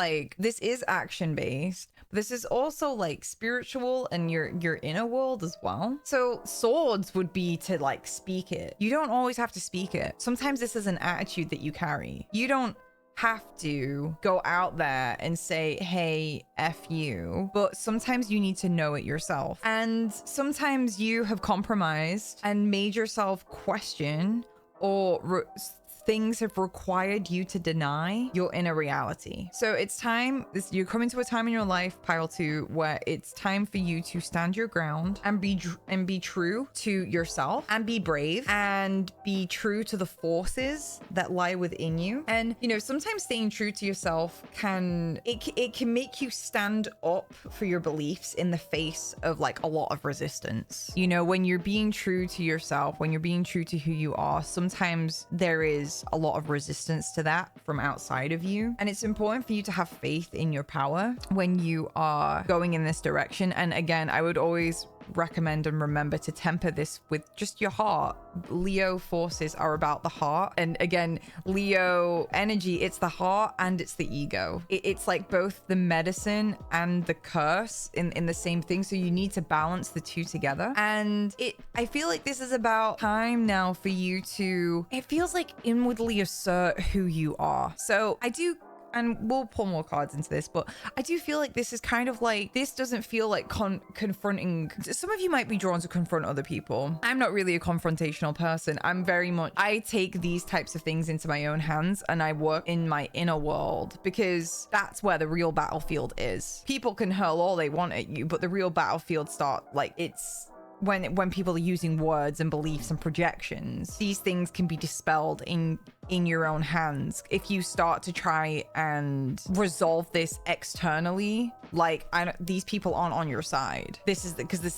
action based. This is also like spiritual and your inner world as well. So swords would be to like speak it. You don't always have to speak it. Sometimes this is an attitude that you carry. You don't have to go out there and say, hey, F you. But sometimes you need to know it yourself. And sometimes you have compromised and made yourself question or things have required you to deny your inner reality. So it's time, you're coming to a time in your life, pile 2, where it's time for you to stand your ground and be true to yourself, and be brave, and be true to the forces that lie within you. And you know, sometimes staying true to yourself can make you stand up for your beliefs in the face of like a lot of resistance. You know, when you're being true to yourself, when you're being true to who you are, sometimes there is a lot of resistance to that from outside of you. And it's important for you to have faith in your power when you are going in this direction. And again, I would always recommend and remember to temper this with just your heart. Leo forces are about the heart. And again, Leo energy, it's the heart and it's the ego. It's like both the medicine and the curse in the same thing. So you need to balance the two together. And I feel like this is about time now for you to, it feels like inwardly assert who you are. So I do, and we'll pull more cards into this, but I do feel like this is kind of like, this doesn't feel like confronting. Some of you might be drawn to confront other people. I'm not really a confrontational person. I take these types of things into my own hands and I work in my inner world, because that's where the real battlefield is. People can hurl all they want at you, but the real battlefield it's when people are using words and beliefs and projections. These things can be dispelled in your own hands if you start to try and resolve this externally. Like, these people aren't on your side. This is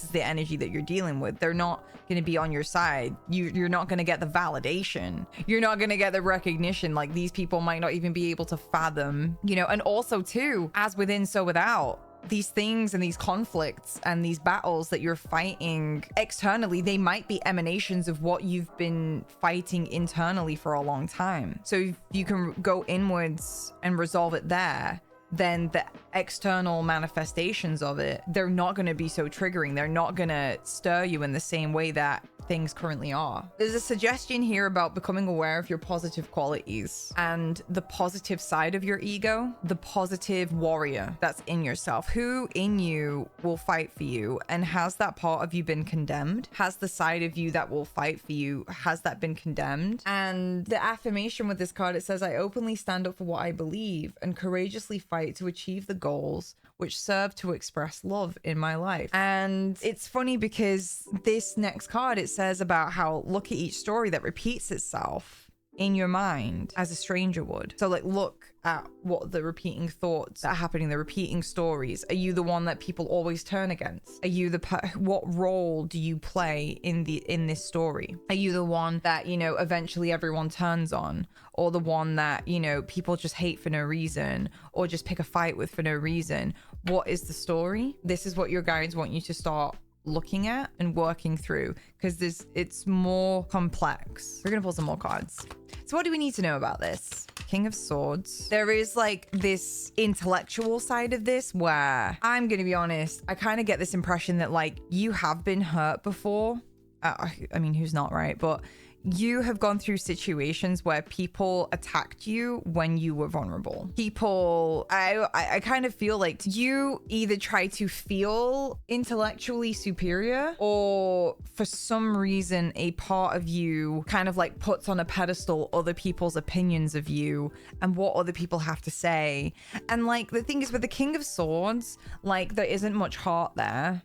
the energy that you're dealing with. They're not going to be on your side. You're not going to get the validation. You're not going to get the recognition. Like, these people might not even be able to fathom, you know. And also too, as within, so without. These things and these conflicts and these battles that you're fighting externally, they might be emanations of what you've been fighting internally for a long time. So if you can go inwards and resolve it there, then the external manifestations of it, they're not going to be so triggering. They're not going to stir you in the same way that things currently are. There's a suggestion here about becoming aware of your positive qualities and the positive side of your ego, the positive warrior that's in yourself. Who in you will fight for you? And has that part of you been condemned? Has the side of you that will fight for you, has that been condemned? And the affirmation with this card, it says, I openly stand up for what I believe and courageously fight to achieve the goals which serve to express love in my life. And it's funny because this next card, it says about how look at each story that repeats itself in your mind as a stranger would. So like, look at what the repeating thoughts that are happening, the repeating stories. Are you the one that people always turn against? Are you what role do you play in this story? Are you the one that, you know, eventually everyone turns on, or the one that, you know, people just hate for no reason, or just pick a fight with for no reason? What is the story? This is what your guides want you to start looking at and working through, because it's more complex. We're gonna pull some more cards. So what do we need to know about this? King of Swords. There is like this intellectual side of this where, I'm gonna be honest, I kind of get this impression that like you have been hurt before. I mean, who's not, right? But you have gone through situations where people attacked you when you were vulnerable. People, I kind of feel like you either try to feel intellectually superior, or for some reason, a part of you kind of like puts on a pedestal other people's opinions of you and what other people have to say. And like, the thing is with the King of Swords, like there isn't much heart there.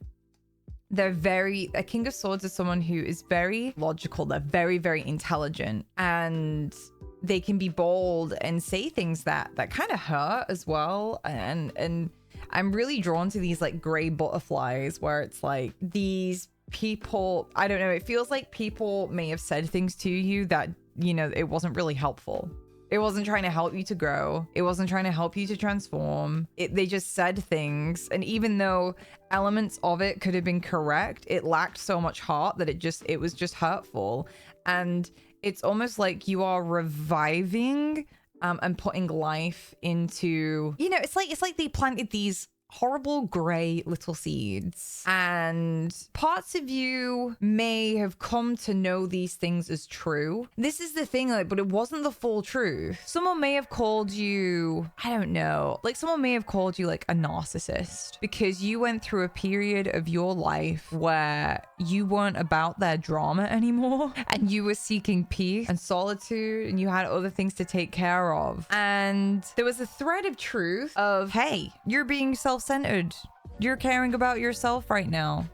A King of Swords is someone who is very logical. They're very, very intelligent, and they can be bold and say things that kind of hurt as well. And I'm really drawn to these like gray butterflies where it's like these people, I don't know, it feels like people may have said things to you that, you know, it wasn't really helpful. It wasn't trying to help you to grow. It wasn't trying to help you to transform. They just said things. And even though elements of it could have been correct, it lacked so much heart that it was just hurtful. And it's almost like you are reviving and putting life into, you know, it's like they planted these horrible gray little seeds. And parts of you may have come to know these things as true. This is the thing, like, but it wasn't the full truth. Someone may have called you, I don't know, like someone may have called you like a narcissist because you went through a period of your life where you weren't about their drama anymore and you were seeking peace and solitude and you had other things to take care of. And there was a thread of truth of, hey, you're being self-centered. You're caring about yourself right now.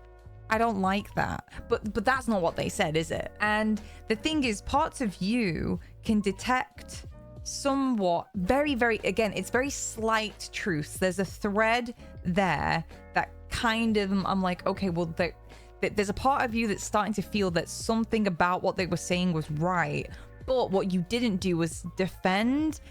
I don't like that. But that's not what they said, is it? And the thing is, parts of you can detect somewhat very, very, again, it's very slight truths. There's a thread there that kind of, I'm like, okay, well, there's a part of you that's starting to feel that something about what they were saying was right. But what you didn't do was defend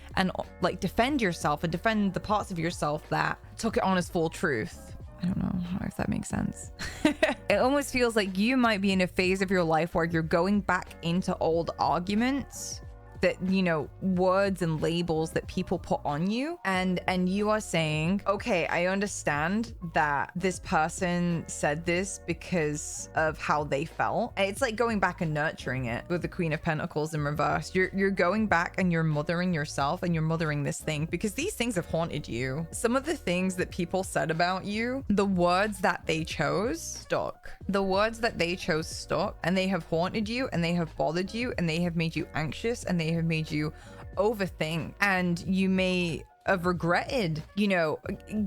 yourself and defend the parts of yourself that took it on as full truth. I don't know if that makes sense. It almost feels like you might be in a phase of your life where you're going back into old arguments that, you know, words and labels that people put on you, and you are saying, okay, I understand that this person said this because of how they felt. It's like going back and nurturing it with the Queen of Pentacles in reverse. You're going back and you're mothering yourself and you're mothering this thing because these things have haunted you. Some of the things that people said about you, the words that they chose stuck. The words that they chose stuck, and they have haunted you and they have bothered you and they have made you anxious and they have made you overthink, and you may have regretted, you know,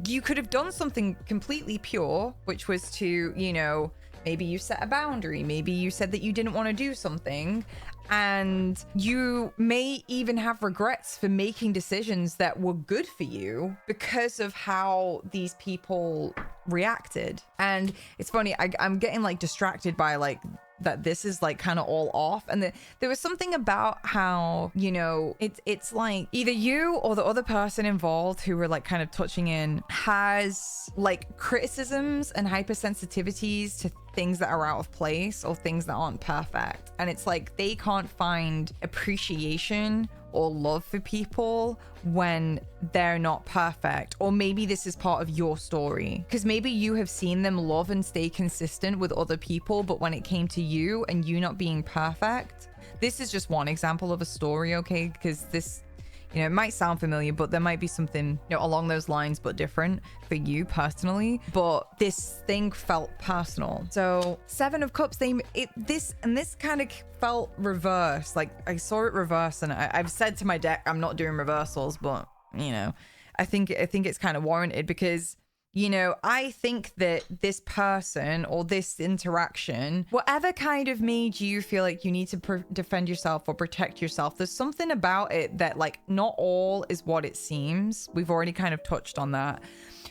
you could have done something completely pure, which was to, you know, maybe you set a boundary, maybe you said that you didn't want to do something, and you may even have regrets for making decisions that were good for you because of how these people reacted. And it's funny, I'm getting like distracted by like that this is like kind of all off, and there was something about how, you know, it's like either you or the other person involved who were like kind of touching in has like criticisms and hypersensitivities to things that are out of place or things that aren't perfect, and it's like they can't find appreciation or love for people when they're not perfect. Or maybe this is part of your story, because maybe you have seen them love and stay consistent with other people, but when it came to you and you not being perfect, this is just one example of a story, okay? Because this, you know, it might sound familiar, but there might be something, you know, along those lines, but different for you personally. But this thing felt personal. So Seven of Cups, this kind of felt reverse. Like I saw it reverse, and I've said to my deck, I'm not doing reversals, but you know, I think it's kind of warranted because, you know, I think that this person or this interaction, whatever kind of made you feel like you need to defend yourself or protect yourself, there's something about it that like not all is what it seems. We've already kind of touched on that.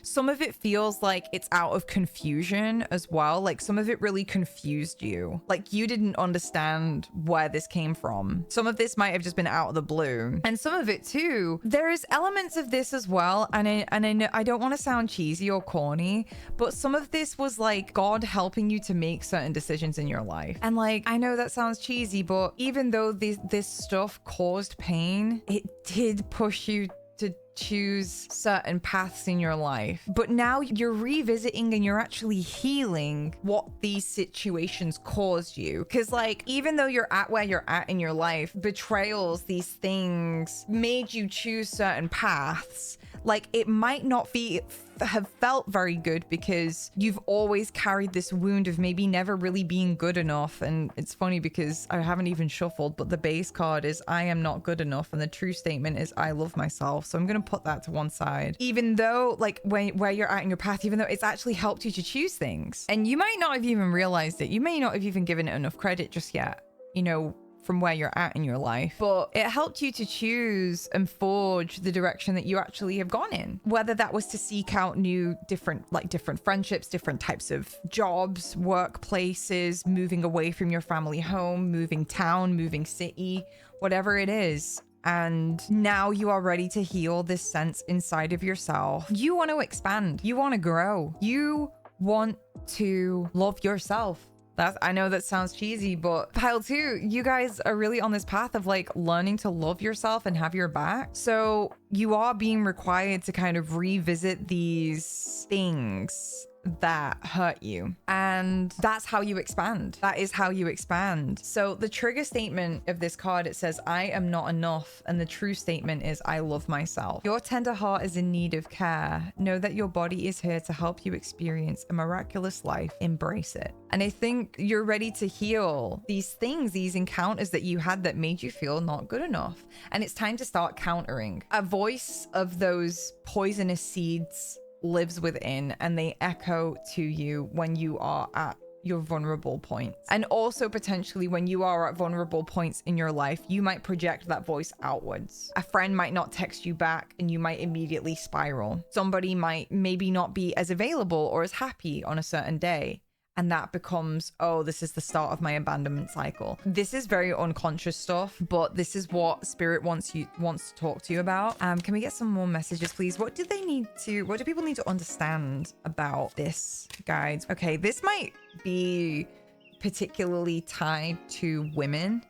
Some of it feels like it's out of confusion as well. Like some of it really confused you. Like you didn't understand where this came from. Some of this might have just been out of the blue. And some of it too, there is elements of this as well. And I know I don't want to sound cheesy or corny, but some of this was like God helping you to make certain decisions in your life. And like, I know that sounds cheesy, but even though this stuff caused pain, it did push you to choose certain paths in your life. But now you're revisiting and you're actually healing what these situations caused you. Because like, even though you're at where you're at in your life, betrayals, these things made you choose certain paths. Like it might not have felt very good because you've always carried this wound of maybe never really being good enough. And it's funny because I haven't even shuffled, but the base card is I am not good enough, and the true statement is I love myself. So I'm gonna put that to one side. Even though like where you're at in your path, even though it's actually helped you to choose things, and you might not have even realized it, you may not have even given it enough credit just yet, you know, from where you're at in your life, but it helped you to choose and forge the direction that you actually have gone in. Whether that was to seek out different friendships, different types of jobs, workplaces, moving away from your family home, moving town, moving city, whatever it is. And now you are ready to heal this sense inside of yourself. You want to expand. You want to grow. You want to love yourself. I know that sounds cheesy, but pile 2, you guys are really on this path of like learning to love yourself and have your back. So you are being required to kind of revisit these things that hurt you, and that's how you expand. That is how you expand. So the trigger statement of this card, it says, I am not enough, and the true statement is, I love myself. Your tender heart is in need of care. Know that your body is here to help you experience a miraculous life. Embrace it. And I think you're ready to heal these things, these encounters that you had that made you feel not good enough, and it's time to start countering. A voice of those poisonous seeds lives within, and they echo to you when you are at your vulnerable points. And also potentially when you are at vulnerable points in your life, you might project that voice outwards. A friend might not text you back and you might immediately spiral. Somebody might maybe not be as available or as happy on a certain day. And that becomes, oh, this is the start of my abandonment cycle. This is very unconscious stuff, but this is what Spirit wants to talk to you about. Can we get some more messages, please? What do people need to understand about this, guides? Okay, this might be particularly tied to women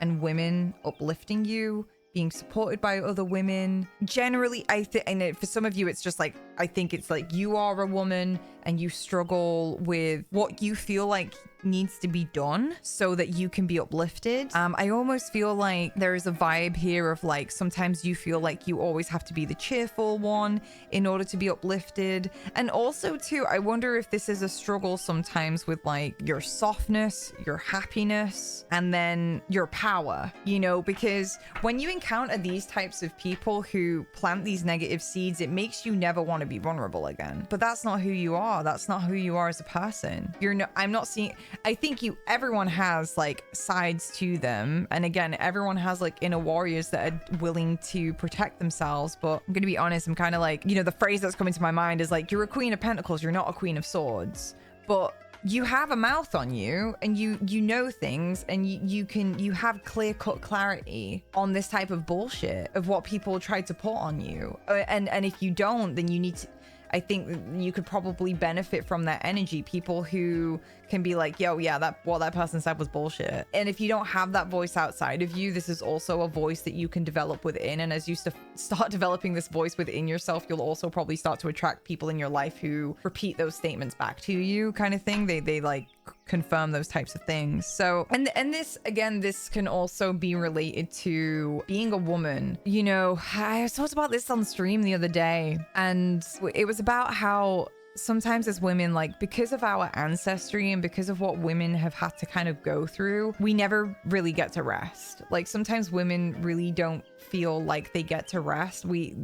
and women uplifting you, being supported by other women. Generally, I think, and for some of you, it's just like, I think it's like you are a woman and you struggle with what you feel like needs to be done so that you can be uplifted. I almost feel like there is a vibe here of like, sometimes you feel like you always have to be the cheerful one in order to be uplifted. And also too, I wonder if this is a struggle sometimes with like your softness, your happiness, and then your power, you know, because when you encounter these types of people who plant these negative seeds, it makes you never want to be vulnerable again. But that's not who you are. That's not who you are as a person. I'm not seeing, I think everyone has like sides to them. And again, everyone has like inner warriors that are willing to protect themselves. But I'm going to be honest, I'm kind of like, you know, the phrase that's coming to my mind is like, you're a queen of pentacles. You're not a queen of swords, but you have a mouth on you and you know things, and you have clear-cut clarity on this type of bullshit of what people try to put on you. And if you don't, then you need to, I think you could probably benefit from that energy. People who can be like, yo, yeah, what that person said was bullshit. And if you don't have that voice outside of you, this is also a voice that you can develop within. And as you start developing this voice within yourself, you'll also probably start to attract people in your life who repeat those statements back to you, kind of thing. They like confirm those types of things. So, and this, again, this can also be related to being a woman. You know, I talked about this on stream the other day, and it was about how sometimes as women, like because of our ancestry and because of what women have had to kind of go through, we never really get to rest. Like sometimes women really don't feel like they get to rest. We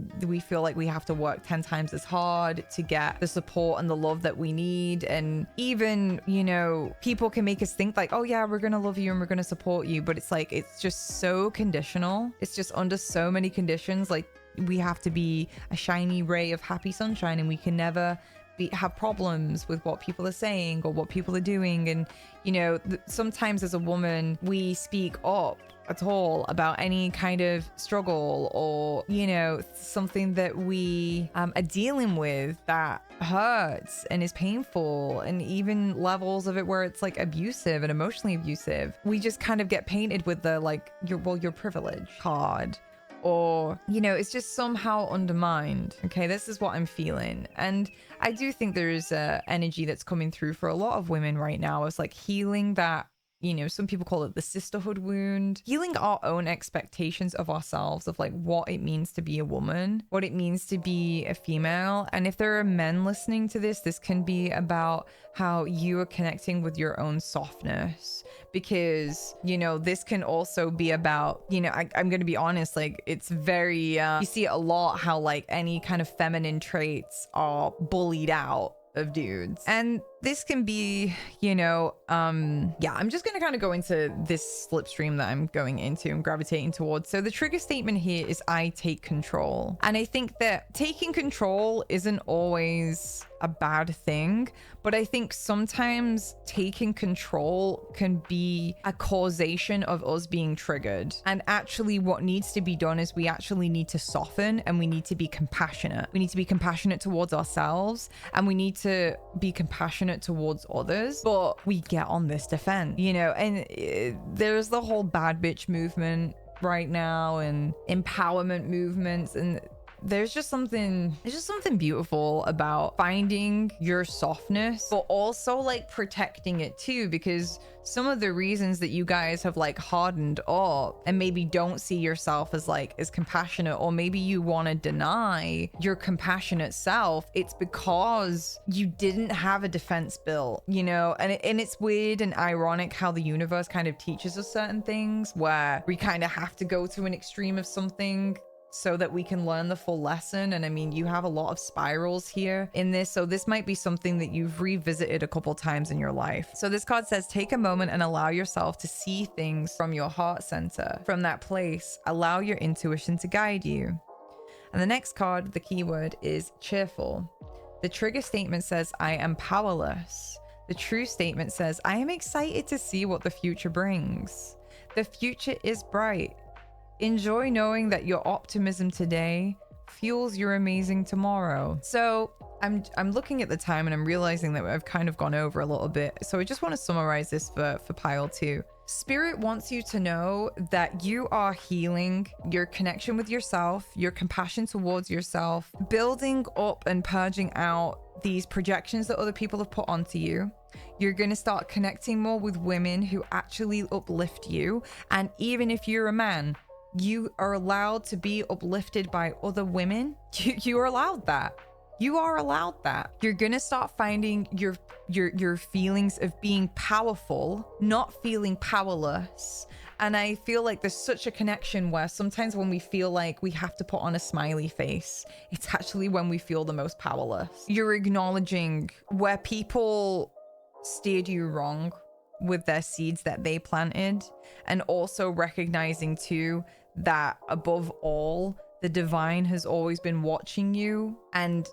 feel like we have to work 10 times as hard to get the support and the love that we need. And even, you know, people can make us think like, oh yeah, we're gonna love you and we're gonna support you, but it's like, it's just so conditional. It's just under so many conditions. Like we have to be a shiny ray of happy sunshine, and we can never have problems with what people are saying or what people are doing. And you know, sometimes as a woman, we speak up at all about any kind of struggle or, you know, something that we are dealing with that hurts and is painful, and even levels of it where it's like abusive and emotionally abusive. We just kind of get painted with the like, your privilege card, or, you know, it's just somehow undermined. Okay, this is what I'm feeling. And I do think there is a energy that's coming through for a lot of women right now. It's like healing that, you know, some people call it the sisterhood wound, healing our own expectations of ourselves, of like what it means to be a woman, what it means to be a female. And if there are men listening to this, this can be about how you are connecting with your own softness, because, you know, this can also be about, you know, I'm going to be honest, like it's very, you see a lot how like any kind of feminine traits are bullied out of dudes. And this can be, you know, yeah, I'm just going to kind of go into this slipstream that I'm going into and gravitating towards. So the trigger statement here is I take control. And I think that taking control isn't always a bad thing, but I think sometimes taking control can be a causation of us being triggered. And actually what needs to be done is we actually need to soften, and we need to be compassionate. We need to be compassionate towards ourselves, and we need to be compassionate compassionate towards others, but we get on this defense, you know, and there's the whole bad bitch movement right now and empowerment movements, and there's just something beautiful about finding your softness, but also like protecting it too, because some of the reasons that you guys have like hardened up and maybe don't see yourself as like as compassionate, or maybe you want to deny your compassionate self, it's because you didn't have a defense built, you know. And it's weird and ironic how the universe kind of teaches us certain things where we kind of have to go to an extreme of something so that we can learn the full lesson. And I mean, you have a lot of spirals here in this, so this might be something that you've revisited a couple times in your life. So this card says, take a moment and allow yourself to see things from your heart center. From that place, allow your intuition to guide you. And the next card, the keyword is cheerful. The trigger statement says, I am powerless. The true statement says, I am excited to see what the future brings. The future is bright. Enjoy knowing that your optimism today fuels your amazing tomorrow. So I'm looking at the time and I'm realizing that I've kind of gone over a little bit. So I just want to summarize this for pile 2. Spirit wants you to know that you are healing your connection with yourself, your compassion towards yourself, building up and purging out these projections that other people have put onto you. You're going to start connecting more with women who actually uplift you. And even if you're a man, you are allowed to be uplifted by other women. You are allowed that. You are allowed that. You're gonna start finding your feelings of being powerful, not feeling powerless. And I feel like there's such a connection where sometimes when we feel like we have to put on a smiley face, it's actually when we feel the most powerless. You're acknowledging where people steered you wrong with their seeds that they planted, and also recognizing too that above all, the divine has always been watching you, and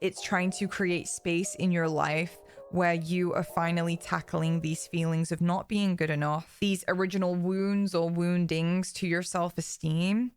it's trying to create space in your life where you are finally tackling these feelings of not being good enough, these original wounds or woundings to your self-esteem.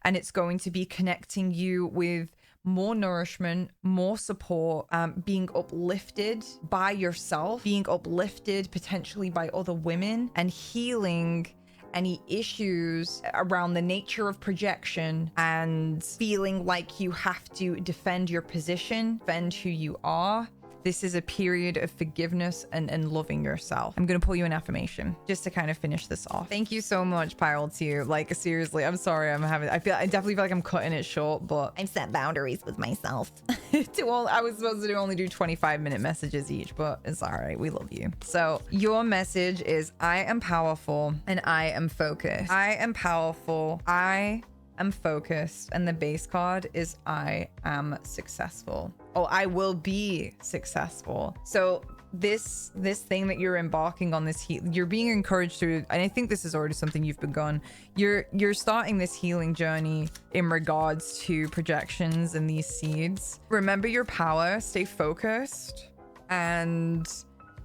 And it's going to be connecting you with more nourishment, more support, being uplifted by yourself, being uplifted potentially by other women, and healing any issues around the nature of projection and feeling like you have to defend your position, defend who you are. This is a period of forgiveness and loving yourself. I'm going to pull you an affirmation just to kind of finish this off. Thank you so much, Pile 2. Like, seriously, I'm sorry I definitely feel like I'm cutting it short, but I've set boundaries with myself. I was supposed to only do 25-minute messages each, but it's all right. We love you. So your message is, I am powerful and I am focused. I am powerful. I am focused. And the base card is, I am successful. Oh, I will be successful. So this thing that you're embarking on, this you're being encouraged to, and I think this is already something you've begun. You're starting this healing journey in regards to projections and these seeds. Remember your power, stay focused, and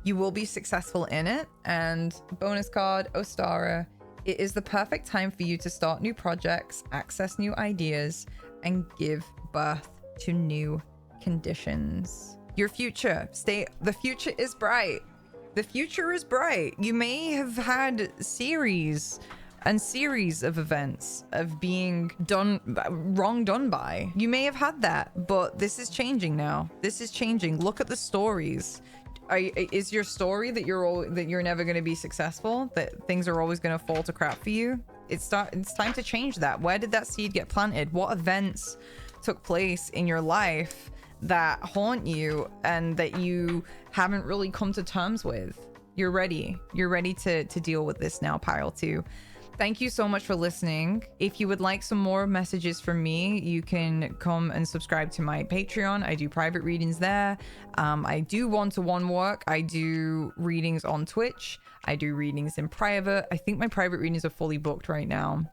you will be successful in it. And bonus card, Ostara. It is the perfect time for you to start new projects, access new ideas, and give birth to new conditions. Your future, the future is bright. The future is bright. You may have had series of events of being wrong done by. You may have had that, but this is changing now. This is changing. Look at the stories. Is your story that you're never going to be successful, that things are always going to fall to crap for you? It's time to change that. Where did that seed get planted? What events took place in your life that haunt you and that you haven't really come to terms with? You're ready to deal with this now, Pile 2. Thank you so much for listening. If you would like some more messages from me, you can come and subscribe to my Patreon. I do private readings there. I do one-to-one work. I do readings on Twitch. I do readings in private. I think my private readings are fully booked right now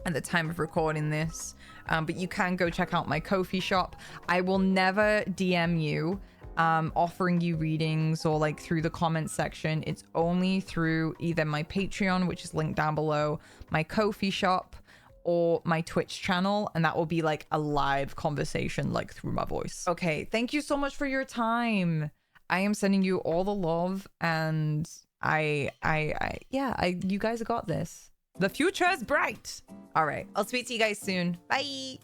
at the time of recording this. But you can go check out my Ko-fi shop. I will never DM you offering you readings or like through the comments section. It's only through either my Patreon, which is linked down below, my Ko-fi shop, or my Twitch channel, and that will be like a live conversation like through my voice. Okay, thank you so much for your time. I am sending you all the love, and you guys have got this. The future is bright. All right, I'll speak to you guys soon. Bye.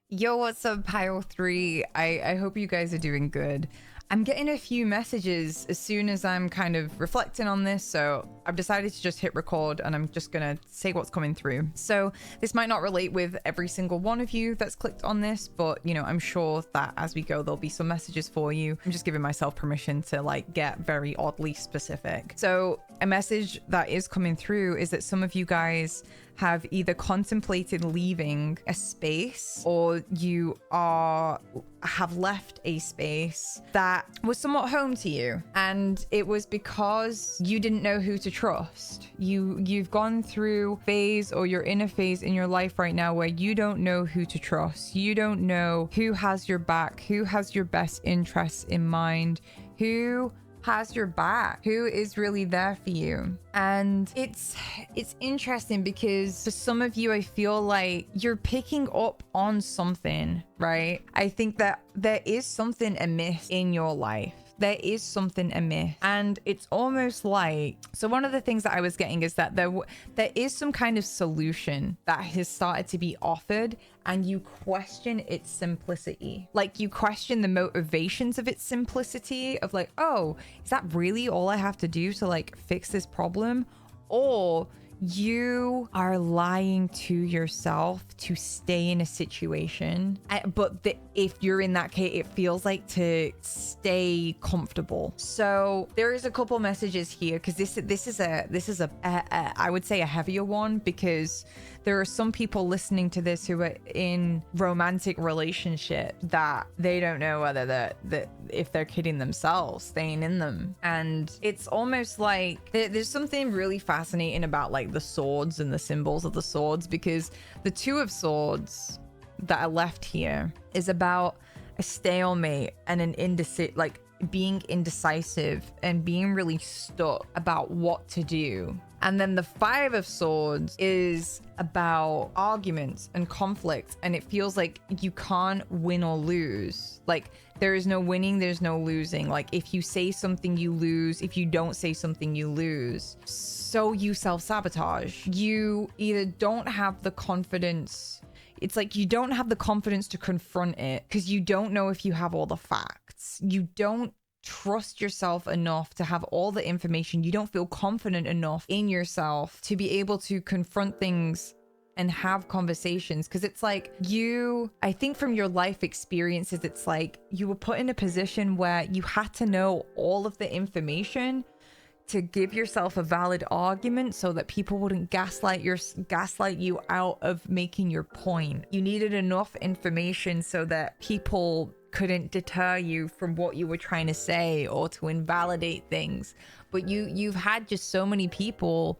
Yo, what's up, Pile 3? I hope you guys are doing good. I'm getting a few messages as soon as I'm kind of reflecting on this, so I've decided to just hit record and I'm just gonna say what's coming through. So this might not relate with every single one of you that's clicked on this, but you know, I'm sure that as we go, there'll be some messages for you. I'm just giving myself permission to like get very oddly specific. So a message that is coming through is that some of you guys have either contemplated leaving a space, or you have left a space that was somewhat home to you, and it was because you didn't know who to trust. You've gone through phase, or you're in a phase in your life right now where you don't know who to trust. You don't know who has your back, who has your best interests in mind, who has your back, who is really there for you. And it's interesting because for some of you, I feel like you're picking up on something, right? I think that there is something amiss in your life. There is something amiss, and it's almost like, so one of the things that I was getting is that there is some kind of solution that has started to be offered, and you question its simplicity. Like, you question the motivations of its simplicity, of like, oh, is that really all I have to do to like fix this problem? Or you are lying to yourself to stay in a situation, but if you're in that case, it feels like to stay comfortable. So there is a couple messages here, because this is a I would say a heavier one, because there are some people listening to this who are in romantic relationship that they don't know whether that if they're kidding themselves staying in them. And it's almost like there's something really fascinating about like the swords and the symbols of the swords, because the Two of Swords that are left here is about a stalemate and an being indecisive and being really stuck about what to do. And then the Five of Swords is about arguments and conflict, and it feels like you can't win or lose. Like, there is no winning, there's no losing. Like, if you say something, you lose. If you don't say something, you lose. So you self-sabotage. You either don't have the confidence. It's like you don't have the confidence to confront it because you don't know if you have all the facts. You don't trust yourself enough to have all the information. You don't feel confident enough in yourself to be able to confront things and have conversations, because it's like I think from your life experiences, it's like you were put in a position where you had to know all of the information to give yourself a valid argument so that people wouldn't gaslight you out of making your point. You needed enough information so that people couldn't deter you from what you were trying to say or to invalidate things. But you've had just so many people,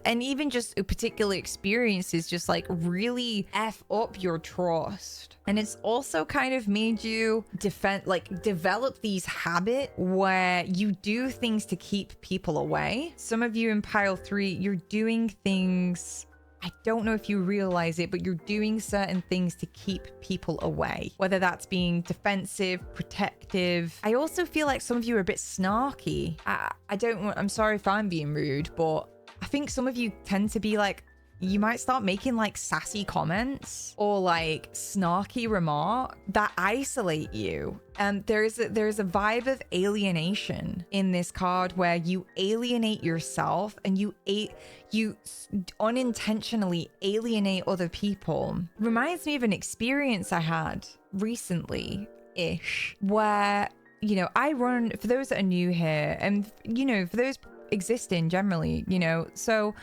and even just particular experiences, just like really F up your trust. And it's also kind of made you develop these habits where you do things to keep people away. Some of you in Pile 3, you're doing things, I don't know if you realize it, but you're doing certain things to keep people away, whether that's being defensive, protective. I also feel like some of you are a bit snarky. I'm sorry if I'm being rude, but I think some of you tend to be like, you might start making like sassy comments or like snarky remarks that isolate you. And there's a vibe of alienation in this card where you alienate yourself and you unintentionally alienate other people. Reminds me of an experience I had recently-ish where, you know, I run, for those that are new here, and, you know, for those existing generally, you know, so,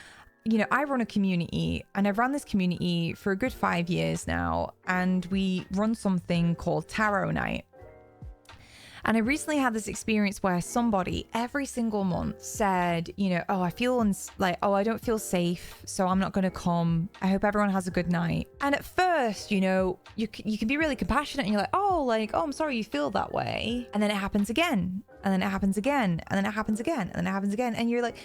you know, I run a community, and I've run this community for a good 5 years now, and we run something called Tarot Night. And I recently had this experience where somebody every single month said, you know, oh, I don't feel safe, so I'm not going to come. I hope everyone has a good night. And at first, you know, you can be really compassionate and you're like, oh, I'm sorry you feel that way. And then it happens again. and then it happens again, and then it happens again, and then it happens again. And you're like,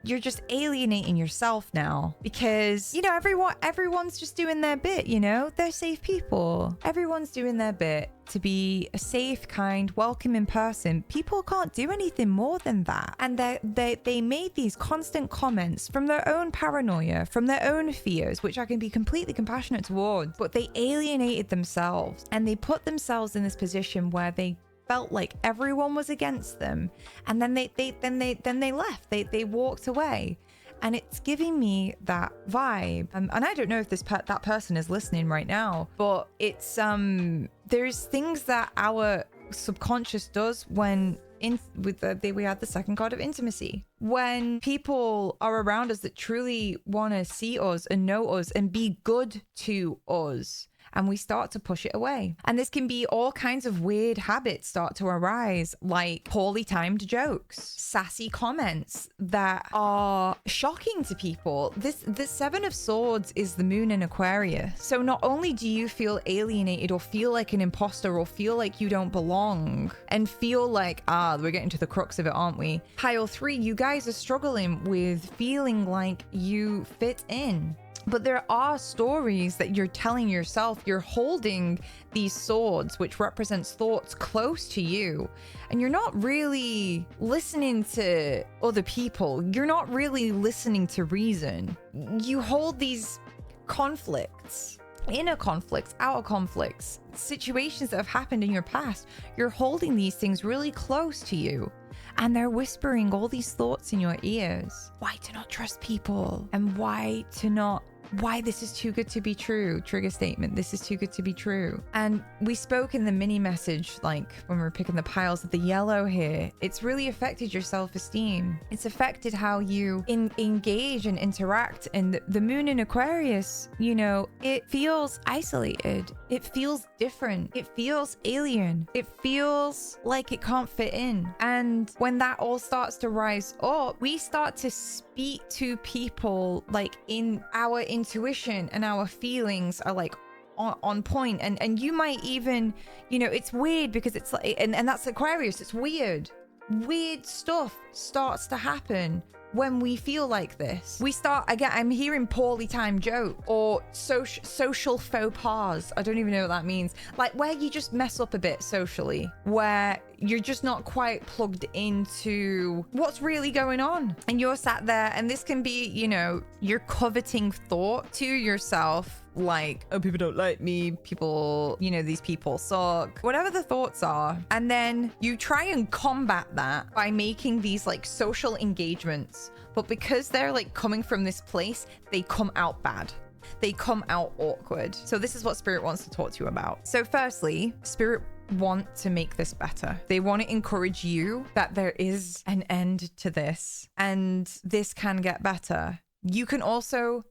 you're just alienating yourself now, because, you know, everyone's just doing their bit, you know, they're safe people. Everyone's doing their bit to be a safe, kind, welcoming person. People can't do anything more than that. And they made these constant comments from their own paranoia, from their own fears, which I can be completely compassionate towards, but they alienated themselves, and they put themselves in this position where they felt like everyone was against them, and then they left. They walked away. And it's giving me that vibe. And I don't know if that person is listening right now, but it's there's things that our subconscious does when we had the second card of intimacy. When people are around us that truly want to see us and know us and be good to us, and we start to push it away. And this can be all kinds of weird habits start to arise, like poorly timed jokes, sassy comments that are shocking to people. The Seven of Swords is the moon in Aquarius. So not only do you feel alienated or feel like an imposter or feel like you don't belong and feel like, we're getting to the crux of it, aren't we? Pile 3, you guys are struggling with feeling like you fit in. But there are stories that you're telling yourself. You're holding these swords, which represents thoughts close to you. And you're not really listening to other people. You're not really listening to reason. You hold these conflicts, inner conflicts, outer conflicts, situations that have happened in your past. You're holding these things really close to you. And they're whispering all these thoughts in your ears. Why to not trust people? And why this is too good to be true. Trigger statement. This is too good to be true. And we spoke in the mini message, like when we were picking the piles of the yellow here, it's really affected your self-esteem. It's affected how you engage and interact. And the moon in Aquarius, you know, it feels isolated. It feels different. It feels alien. It feels like it can't fit in. And when that all starts to rise up, we start to speak to people like in our intuition, and our feelings are like on point. And you might even, you know, it's weird because it's like, and that's Aquarius. It's weird stuff starts to happen when we feel like this. We start, again, I'm hearing poorly timed joke or social faux pas. I don't even know what that means. Like where you just mess up a bit socially, where you're just not quite plugged into what's really going on. And you're sat there, and this can be, you know, you're coveting thought to yourself, like, oh, people don't like me, people, you know, these people suck, whatever the thoughts are. And then you try and combat that by making these like social engagements. But because they're like coming from this place, they come out bad. They come out awkward. So this is what Spirit wants to talk to you about. So firstly, Spirit want to make this better. They want to encourage you that there is an end to this, and this can get better. You can also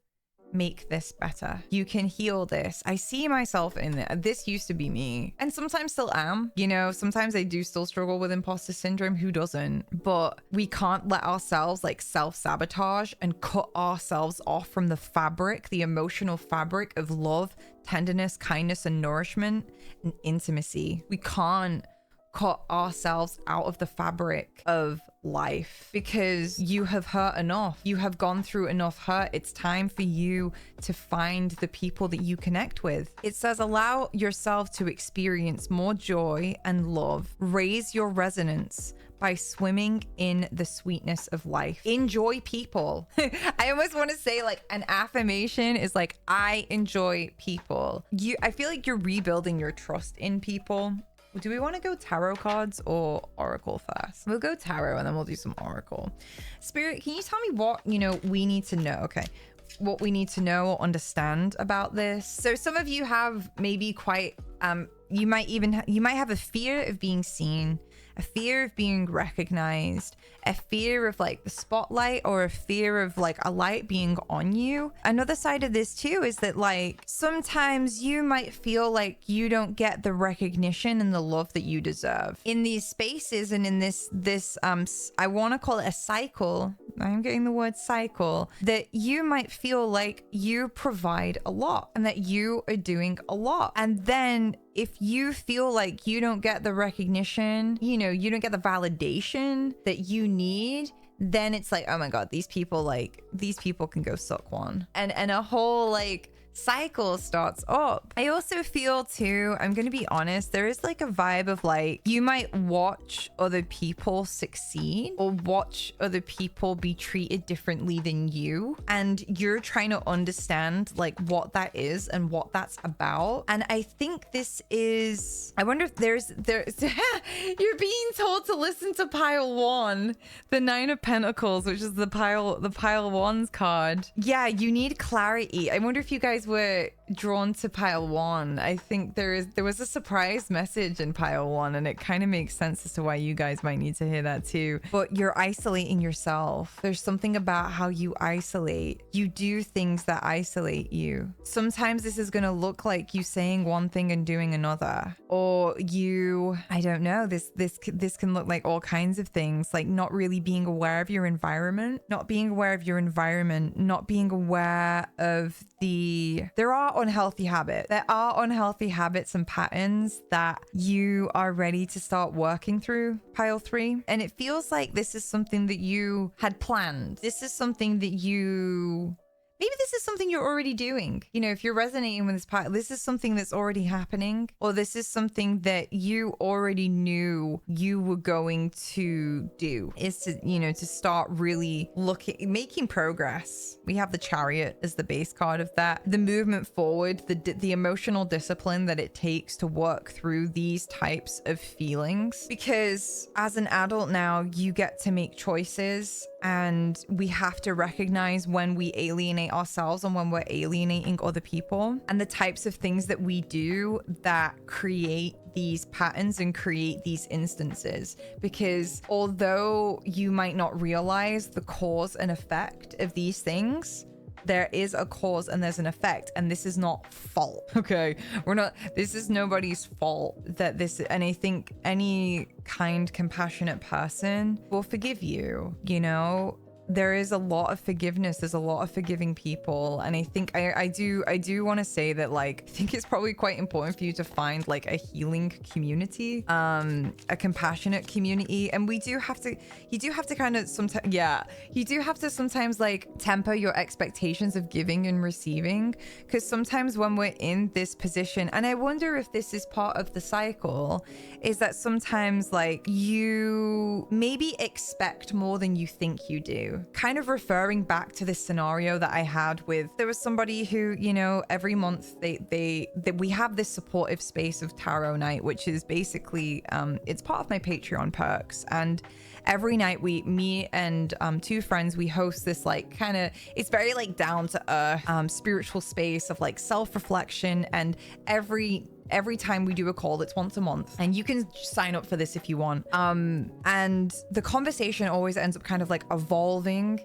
make this better. You can heal this. I see myself in it. This used to be me, and sometimes still am. You know, sometimes I do still struggle with imposter syndrome. Who doesn't? But we can't let ourselves like self-sabotage and cut ourselves off from the fabric, the emotional fabric of love, tenderness, kindness, and nourishment and intimacy. We can't cut ourselves out of the fabric of life because you have hurt enough. You have gone through enough hurt. It's time for you to find the people that you connect with. It says, allow yourself to experience more joy and love. Raise your resonance by swimming in the sweetness of life. Enjoy people. I almost want to say like an affirmation is like, I enjoy people. I feel like you're rebuilding your trust in people. Do we want to go tarot cards or oracle first? We'll go tarot and then we'll do some oracle. Spirit, can you tell me what, you know, we need to know? Okay. What we need to know or understand about this. So some of you have maybe quite, you might have a fear of being seen, a fear of being recognized, a fear of like the spotlight, or a fear of like a light being on you. Another side of this too is that like sometimes you might feel like you don't get the recognition and the love that you deserve in these spaces and in this I want to call it a cycle, I'm getting the word cycle, that you might feel like you provide a lot and that you are doing a lot. And then if you feel like you don't get the recognition, you know, you don't get the validation that you need, then it's like, oh my God, these people can go suck one. And a whole like cycle starts up. I also feel too, I'm gonna be honest, there is like a vibe of like, you might watch other people succeed or watch other people be treated differently than you, and you're trying to understand like what that is and what that's about. And I think this is, I wonder if there's you're being told to listen to pile 1, the 9 of Pentacles, which is the pile 1's card. Yeah, you need clarity. I wonder if you guys were drawn to pile 1. I think there was a surprise message in pile 1, and it kind of makes sense as to why you guys might need to hear that too. But you're isolating yourself. There's something about how you isolate. You do things that isolate you. Sometimes this is going to look like you saying one thing and doing another, or you, I don't know, this can look like all kinds of things, like not really being aware of your environment, not being aware of there are unhealthy habits. There are unhealthy habits and patterns that you are ready to start working through, pile 3. And it feels like this is something that you had planned. This is something that maybe this is something you're already doing. You know, if you're resonating with this part, this is something that's already happening, or this is something that you already knew you were going to do, is to, you know, to start really making progress. We have the Chariot as the base card of that. The movement forward, the emotional discipline that it takes to work through these types of feelings. Because as an adult now, you get to make choices, and we have to recognize when we alienate ourselves and when we're alienating other people, and the types of things that we do that create these patterns and create these instances. Because although you might not realize the cause and effect of these things, there is a cause and there's an effect, and this is not fault. Okay, this is nobody's fault that this, and I think any kind, compassionate person will forgive you, you know? There is a lot of forgiveness. There's a lot of forgiving people. And I think I do want to say that, like, I think it's probably quite important for you to find like a healing community, a compassionate community. And you do have to kind of sometimes, you do have to sometimes like temper your expectations of giving and receiving. Because sometimes when we're in this position, and I wonder if this is part of the cycle, is that sometimes like you maybe expect more than you think you do. Kind of referring back to this scenario that I had with, there was somebody who, you know, every month we have this supportive space of Tarot Night, which is basically it's part of my Patreon perks. And every night me and 2 friends, we host this like kind of, it's very like down to earth spiritual space of like self-reflection. And every time we do a call, it's once a month, and you can sign up for this if you want. And the conversation always ends up kind of like evolving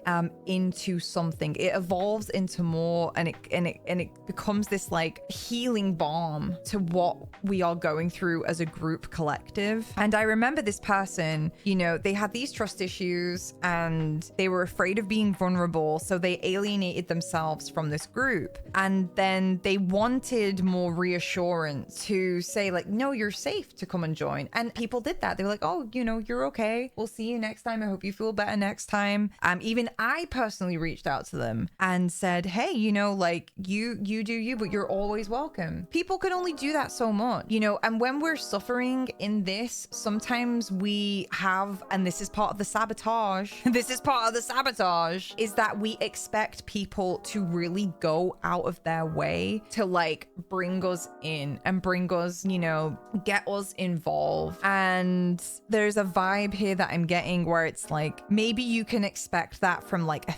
into something. It evolves into more, and it becomes this like healing balm to what we are going through as a group collective. And I remember this person, you know, they had these trust issues and they were afraid of being vulnerable, so they alienated themselves from this group. And then they wanted more reassurance to say like, no, you're safe to come and join. And people did that. They were like, oh, you know, you're okay. We'll see you next time. I hope you feel better next time. Even I personally reached out to them and said, hey, you know, like you do you, but you're always welcome. People can only do that so much, you know. And when we're suffering in this, sometimes we have, and this is part of the sabotage, is that we expect people to really go out of their way to like bring us in and bring us, you know, get us involved. And there's a vibe here that I'm getting where it's like, maybe you can expect that from like a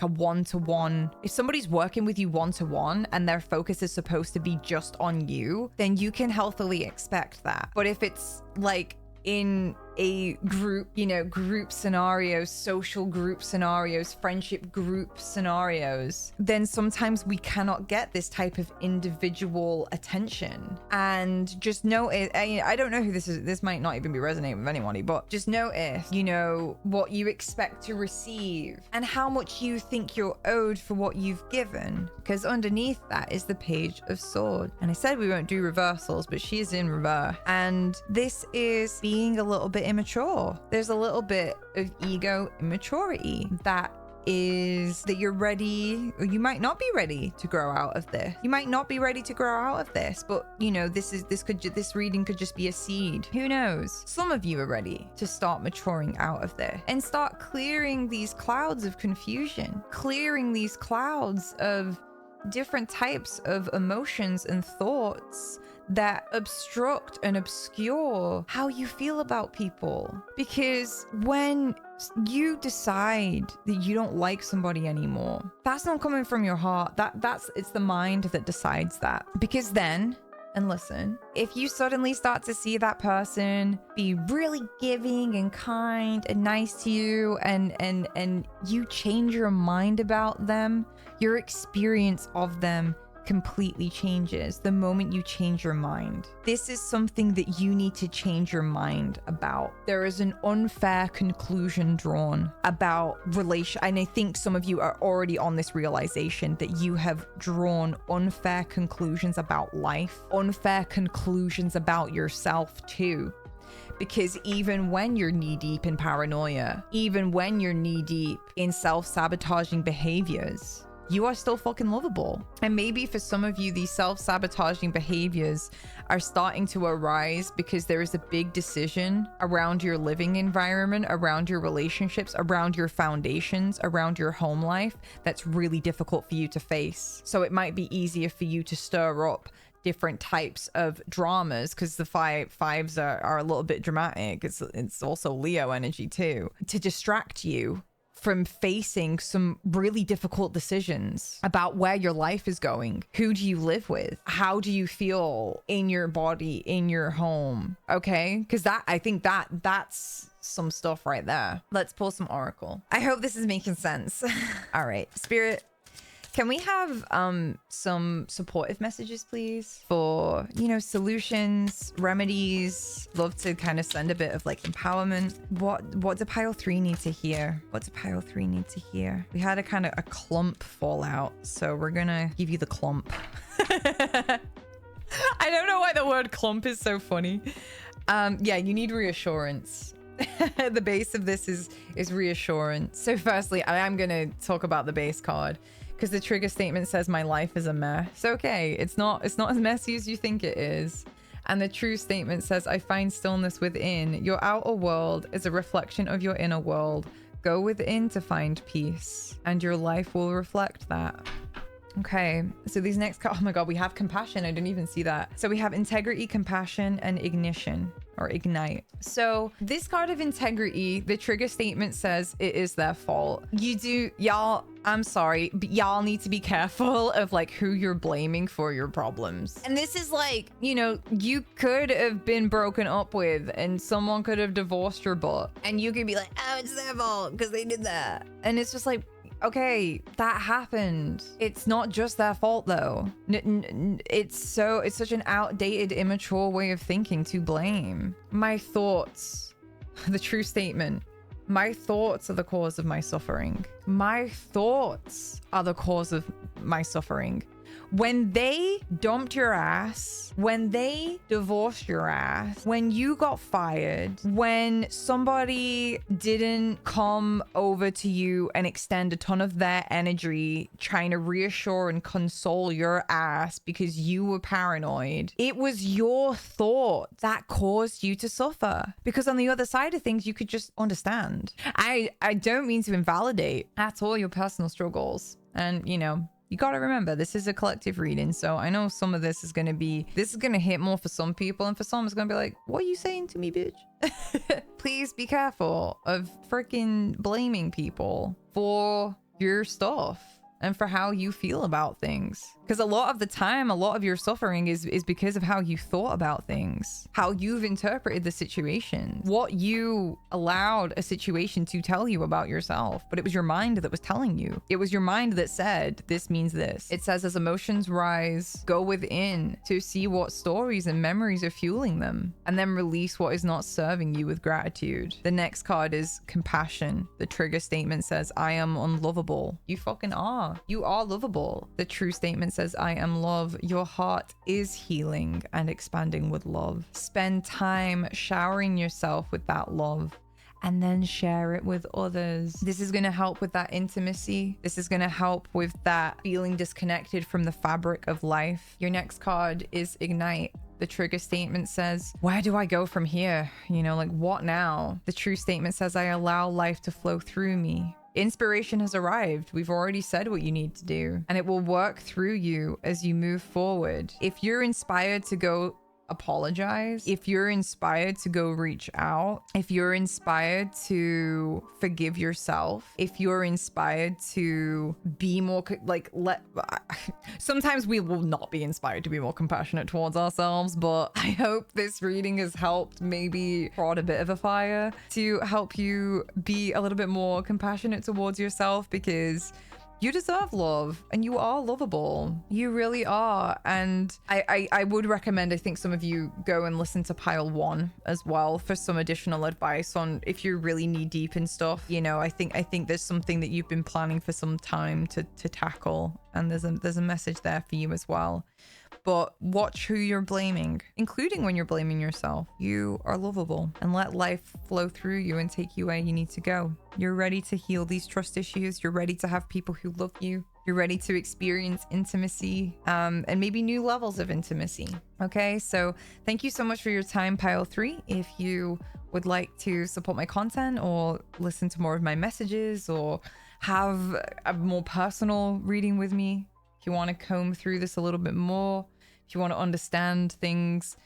one-to-one. If somebody's working with you one-to-one and their focus is supposed to be just on you, then you can healthily expect that. But if it's like in a group, you know, group scenarios, social group scenarios, friendship group scenarios, then sometimes we cannot get this type of individual attention. And just notice, I don't know who this is, this might not even be resonating with anybody, but just notice, you know, what you expect to receive and how much you think you're owed for what you've given, because underneath that is the Page of Swords. And I said we won't do reversals, but she is in reverse. And this is being a little bit immature. There's a little bit of ego immaturity that is that you're ready, or you might not be ready to grow out of this. You might not be ready to grow out of this, but you know, this reading could just be a seed. Who knows? Some of you are ready to start maturing out of this and start clearing these clouds of confusion, clearing these clouds of different types of emotions and thoughts that obstruct and obscure how you feel about people. Because when you decide that you don't like somebody anymore, that's not coming from your heart. It's the mind that decides that. Because then, and listen, if you suddenly start to see that person be really giving and kind and nice to you, and you change your mind about them, your experience of them completely changes the moment you change your mind. This is something that you need to change your mind about. There is an unfair conclusion drawn about relation, and I think some of you are already on this realization that you have drawn unfair conclusions about life, unfair conclusions about yourself too. Because even when you're knee-deep in paranoia, even when you're knee-deep in self-sabotaging behaviors, you are still fucking lovable. And maybe for some of you, these self-sabotaging behaviors are starting to arise because there is a big decision around your living environment, around your relationships, around your foundations, around your home life that's really difficult for you to face. So it might be easier for you to stir up different types of dramas, because the fives are a little bit dramatic. It's also Leo energy too, to distract you from facing some really difficult decisions about where your life is going. Who do you live with? How do you feel in your body, in your home? Okay, because I think that's some stuff right there. Let's pull some oracle. I hope this is making sense. All right, Spirit, can we have some supportive messages, please? For, you know, solutions, remedies. Love to kind of send a bit of like empowerment. What do pile 3 need to hear? What do pile 3 need to hear? We had a clump fallout, so we're gonna give you the clump. I don't know why the word clump is so funny. Yeah, you need reassurance. The base of this is reassurance. So firstly, I am gonna talk about the base card, because the trigger statement says my life is a mess. Okay, it's not as messy as you think it is. And the true statement says I find stillness within. Your outer world is a reflection of your inner world. Go within to find peace, and your life will reflect that. Okay, so these next cards, oh my god, we have compassion. I didn't even see that. So we have integrity, compassion, and ignition, or ignite. So this card of integrity, the trigger statement says it is their fault. Y'all, I'm sorry, but y'all need to be careful of like who you're blaming for your problems. And this is like, you know, you could have been broken up with and someone could have divorced your butt, and you could be like, oh, it's their fault because they did that. And it's just like, okay, that happened. It's not just their fault though. It's such an outdated, immature way of thinking to blame. My thoughts, the true statement, my thoughts are the cause of my suffering. My thoughts are the cause of my suffering. When they dumped your ass, when they divorced your ass, when you got fired, when somebody didn't come over to you and extend a ton of their energy trying to reassure and console your ass because you were paranoid, it was your thought that caused you to suffer. Because on the other side of things, you could just understand. I don't mean to invalidate at all your personal struggles. And, you know, you got to remember, this is a collective reading. So I know some of this is going to hit more for some people. And for some, it's going to be like, what are you saying to me, bitch? Please be careful of freaking blaming people for your stuff and for how you feel about things. Because a lot of the time, a lot of your suffering is because of how you thought about things, how you've interpreted the situation, what you allowed a situation to tell you about yourself. But it was your mind that was telling you. It was your mind that said, this means this. It says, as emotions rise, go within to see what stories and memories are fueling them, and then release what is not serving you with gratitude. The next card is compassion. The trigger statement says, I am unlovable. You fucking are. You are lovable. The true statement says, I am love. Your heart is healing and expanding with love. Spend time showering yourself with that love, and then share it with others. This is going to help with that intimacy. This is going to help with that feeling disconnected from the fabric of life. Your next card is ignite. The trigger statement says, where do I go from here? You know, like, what now? The true statement says, I allow life to flow through me. Inspiration has arrived. We've already said what you need to do, and it will work through you as you move forward. If you're inspired to go apologize, if you're inspired to go reach out, if you're inspired to forgive yourself, if you're inspired to be more sometimes we will not be inspired to be more compassionate towards ourselves, but I hope this reading has helped maybe prod a bit of a fire to help you be a little bit more compassionate towards yourself, because you deserve love and you are lovable. You really are. And I would recommend, I think some of you go and listen to pile 1 as well for some additional advice on if you're really knee deep in stuff. You know, I think there's something that you've been planning for some time to tackle, and there's a message there for you as well. But watch who you're blaming, including when you're blaming yourself. You are lovable, and let life flow through you and take you where you need to go. You're ready to heal these trust issues. You're ready to have people who love you. You're ready to experience intimacy, and maybe new levels of intimacy. Okay, so thank you so much for your time, Pile 3. If you would like to support my content or listen to more of my messages or have a more personal reading with me, if you want to comb through this a little bit more, if you want to understand things,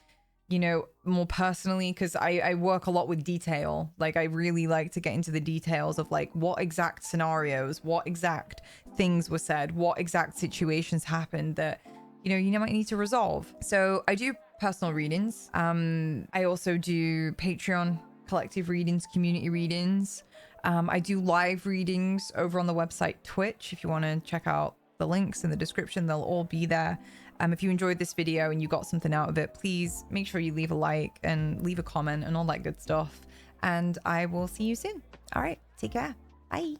you know, more personally, because I work a lot with detail. Like, I really like to get into the details of like what exact scenarios, what exact things were said, what exact situations happened that, you know, you might need to resolve. So I do personal readings. I also do Patreon collective readings, community readings. I do live readings over on the website Twitch. If you want to check out the links in the description, they'll all be there. If you enjoyed this video and you got something out of it, please make sure you leave a like and leave a comment and all that good stuff. And I will see you soon. All right, take care. Bye.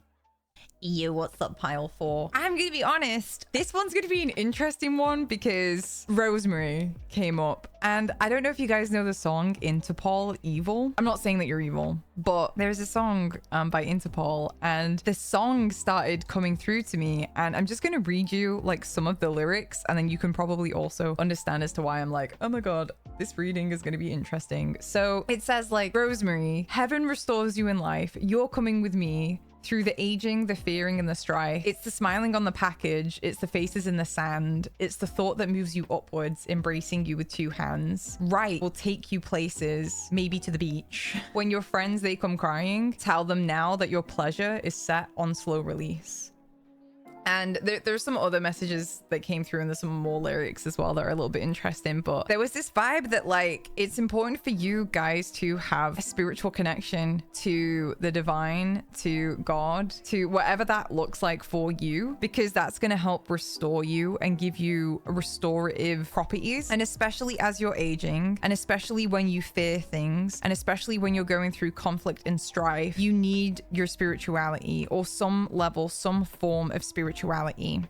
Yo, what's up, Pile 4? I'm gonna be honest, this one's gonna be an interesting one because Rosemary came up, and I don't know if you guys know the song Interpol Evil. I'm not saying that you're evil, but there's a song by Interpol, and the song started coming through to me, and I'm just gonna read you like some of the lyrics, and then you can probably also understand as to why I'm like, oh my god, this reading is gonna be interesting. So it says like, Rosemary, heaven restores you in life. You're coming with me through the aging, the fearing, and the strife. It's the smiling on the package. It's the faces in the sand. It's the thought that moves you upwards, embracing you with 2 hands. Right will take you places, maybe to the beach. When your friends, they come crying, tell them now that your pleasure is set on slow release. And there's some other messages that came through, and there's some more lyrics as well that are a little bit interesting. But there was this vibe that like, it's important for you guys to have a spiritual connection to the divine, to God, to whatever that looks like for you, because that's going to help restore you and give you restorative properties. And especially as you're aging, and especially when you fear things, and especially when you're going through conflict and strife, you need your spirituality, or some level, some form of spirituality.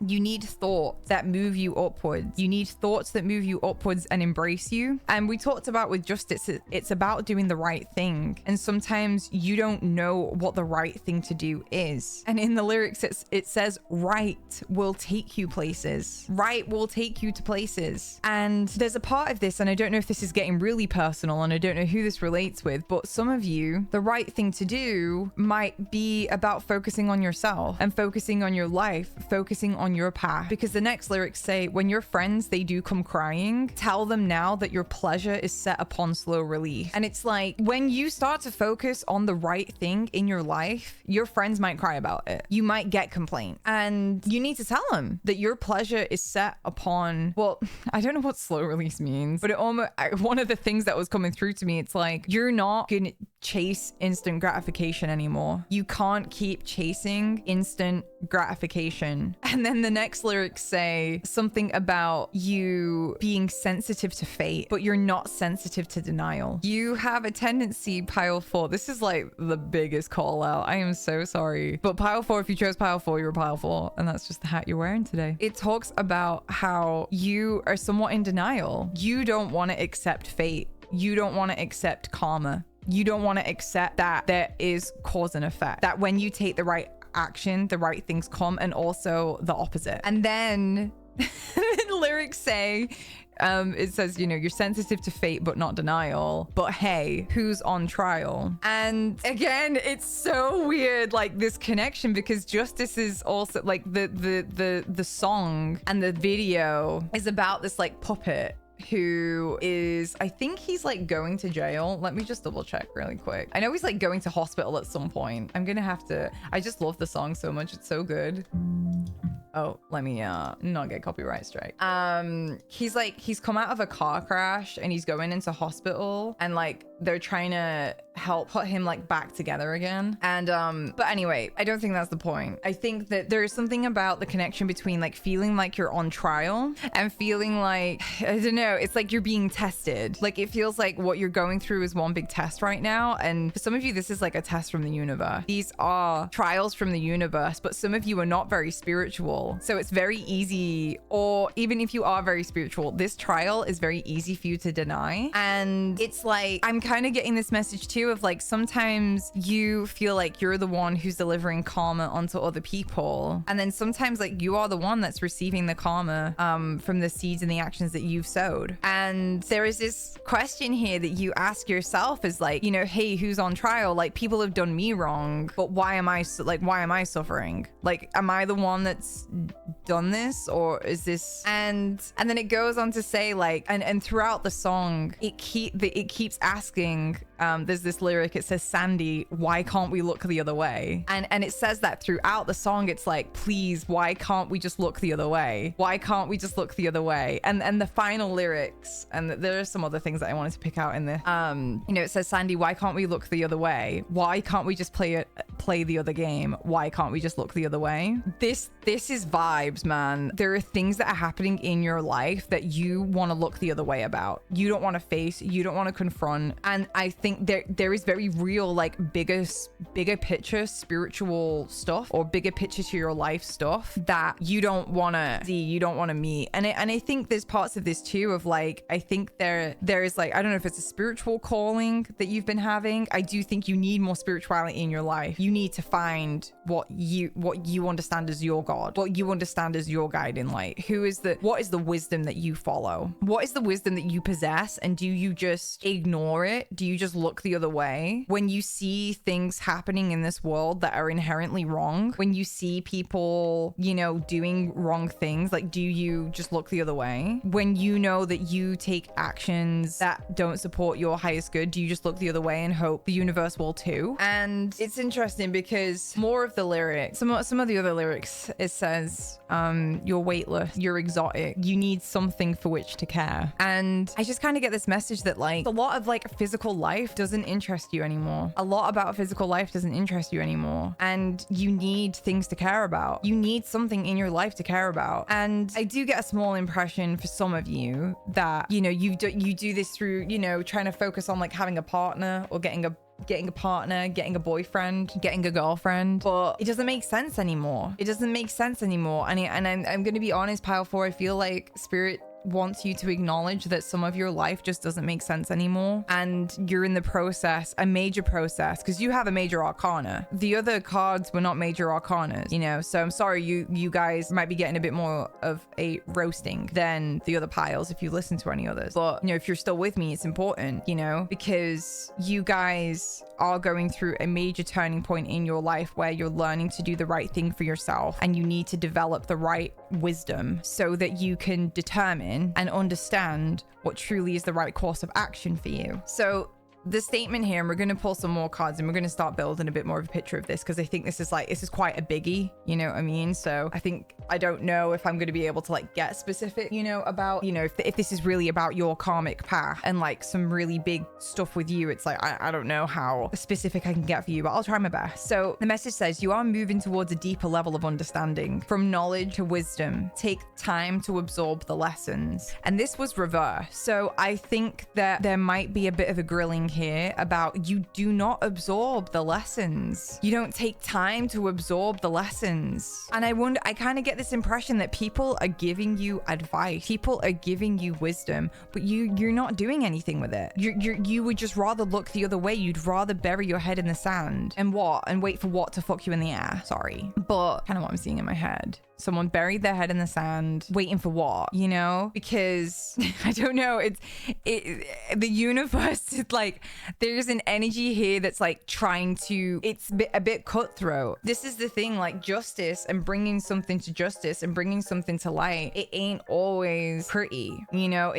You need thoughts that move you upwards. You need thoughts that move you upwards and embrace you. And we talked about with justice, it's about doing the right thing. And sometimes you don't know what the right thing to do is. And in the lyrics, it says, right will take you places. Right will take you to places. And there's a part of this, and I don't know if this is getting really personal, and I don't know who this relates with, but some of you, the right thing to do might be about focusing on yourself and focusing on your life focusing on your path, because the next lyrics say, when your friends, they do come crying, tell them now that your pleasure is set upon slow release. And it's like, when you start to focus on the right thing in your life, your friends might cry about it. You might get complaints, and you need to tell them that your pleasure is set upon, well, I don't know what slow release means, but it almost, one of the things that was coming through to me, it's like, you're not gonna chase instant gratification anymore. You can't keep chasing instant gratification. And then the next lyrics say something about you being sensitive to fate, but you're not sensitive to denial. You have a tendency, pile 4, this is like the biggest call out, I am so sorry, but pile 4, if you chose pile 4, you're a pile 4, and that's just the hat you're wearing today. It talks about how you are somewhat in denial. You don't want to accept fate. You don't want to accept karma. You don't want to accept that there is cause and effect, that when you take the right action, the right things come, and also the opposite. And then the lyrics say, it says, you know, you're sensitive to fate but not denial, but hey, who's on trial? And again, it's so weird, like this connection, because justice is also like the song and the video is about this like puppet who is, I think he's like going to jail. Let me just double check really quick. I know he's like going to hospital at some point. I'm gonna have to, I just love the song so much, it's so good. Oh, let me not get copyright strike. He's come out of a car crash and he's going into hospital, and like they're trying to help put him like back together again. And but anyway, I don't think that's the point. I think that there is something about the connection between like feeling like you're on trial and feeling like, I don't know, it's like you're being tested. Like it feels like what you're going through is one big test right now, and for some of you this is like a test from the universe. These are trials from the universe, but some of you are not very spiritual. So it's very easy, or even if you are very spiritual, this trial is very easy for you to deny. And it's like, I'm kind of getting this message too of like, sometimes you feel like you're the one who's delivering karma onto other people. And then sometimes like you are the one that's receiving the karma from the seeds and the actions that you've sowed. And there is this question here that you ask yourself is like, you know, hey, who's on trial? Like people have done me wrong, but why am I suffering? Like, am I the one that's done this, or is this? And then it goes on to say like, and throughout the song it keeps asking, there's this lyric, it says, Sandy, why can't we look the other way? And it says that throughout the song. It's like, please, why can't we just look the other way? Why can't we just look the other way? And the final lyrics, and there are some other things that I wanted to pick out in this, you know, it says, Sandy, why can't we look the other way? Why can't we just play the other game? Why can't we just look the other way? This is vibes, man. There are things that are happening in your life that you want to look the other way about. You don't want to face, you don't want to confront. And I think there is very real, like bigger picture spiritual stuff, or bigger picture to your life stuff that you don't want to see, you don't want to meet. And I think there's parts of this too of like, I think there is like, I don't know if it's a spiritual calling that you've been having. I do think you need more spirituality in your life. You need to find what you understand as your God, what you understand as your guiding light. What is the wisdom that you follow? What is the wisdom that you possess? And do you just ignore it? Do you just look the other way when you see things happening in this world that are inherently wrong? When you see people, you know, doing wrong things, like, do you just look the other way? When you know that you take actions that don't support your highest good, do you just look the other way and hope the universe will too? And it's interesting because more of the lyrics, some of the other lyrics, it says, you're weightless, you're exotic, you need something for which to care. And I just kind of get this message that like a lot of like physical life doesn't interest you anymore. A lot about physical life doesn't interest you anymore. And you need things to care about. You need something in your life to care about. And I do get a small impression for some of you that, you know, you do this through, you know, trying to focus on like having a partner or getting a partner, getting a boyfriend, getting a girlfriend, but it doesn't make sense anymore. It doesn't make sense anymore. And I'm going to be honest, Pile 4, I feel like Spirit wants you to acknowledge that some of your life just doesn't make sense anymore, and you're in the process, a major process, because you have a major arcana. The other cards were not major arcanas, you know, so I'm sorry, you guys might be getting a bit more of a roasting than the other piles if you listen to any others. But, you know, if you're still with me, it's important, you know, because you guys are going through a major turning point in your life where you're learning to do the right thing for yourself, and you need to develop the right wisdom so that you can determine and understand what truly is the right course of action for you. So the statement here, and we're going to pull some more cards and we're going to start building a bit more of a picture of this, because I think this is quite a biggie, you know what I mean? So I don't know if I'm going to be able to like get specific, you know, about, you know, if this is really about your karmic path and like some really big stuff with you. It's like, I don't know how specific I can get for you, but I'll try my best. So the message says you are moving towards a deeper level of understanding, from knowledge to wisdom. Take time to absorb the lessons. And this was reversed. So I think that there might be a bit of a grilling here about you do not absorb the lessons. You don't take time to absorb the lessons. And I kind of get this impression that people are giving you advice. People are giving you wisdom, but you're not doing anything with it. You would just rather look the other way. You'd rather bury your head in the sand and wait for what to fuck you in the air. Sorry. But kind of what I'm seeing in my head. Someone buried their head in the sand, waiting for what, you know? Because I don't know, the universe is like, there's an energy here that's like it's a bit cutthroat. This is the thing, like justice and bringing something to justice and bringing something to light, it ain't always pretty, you know?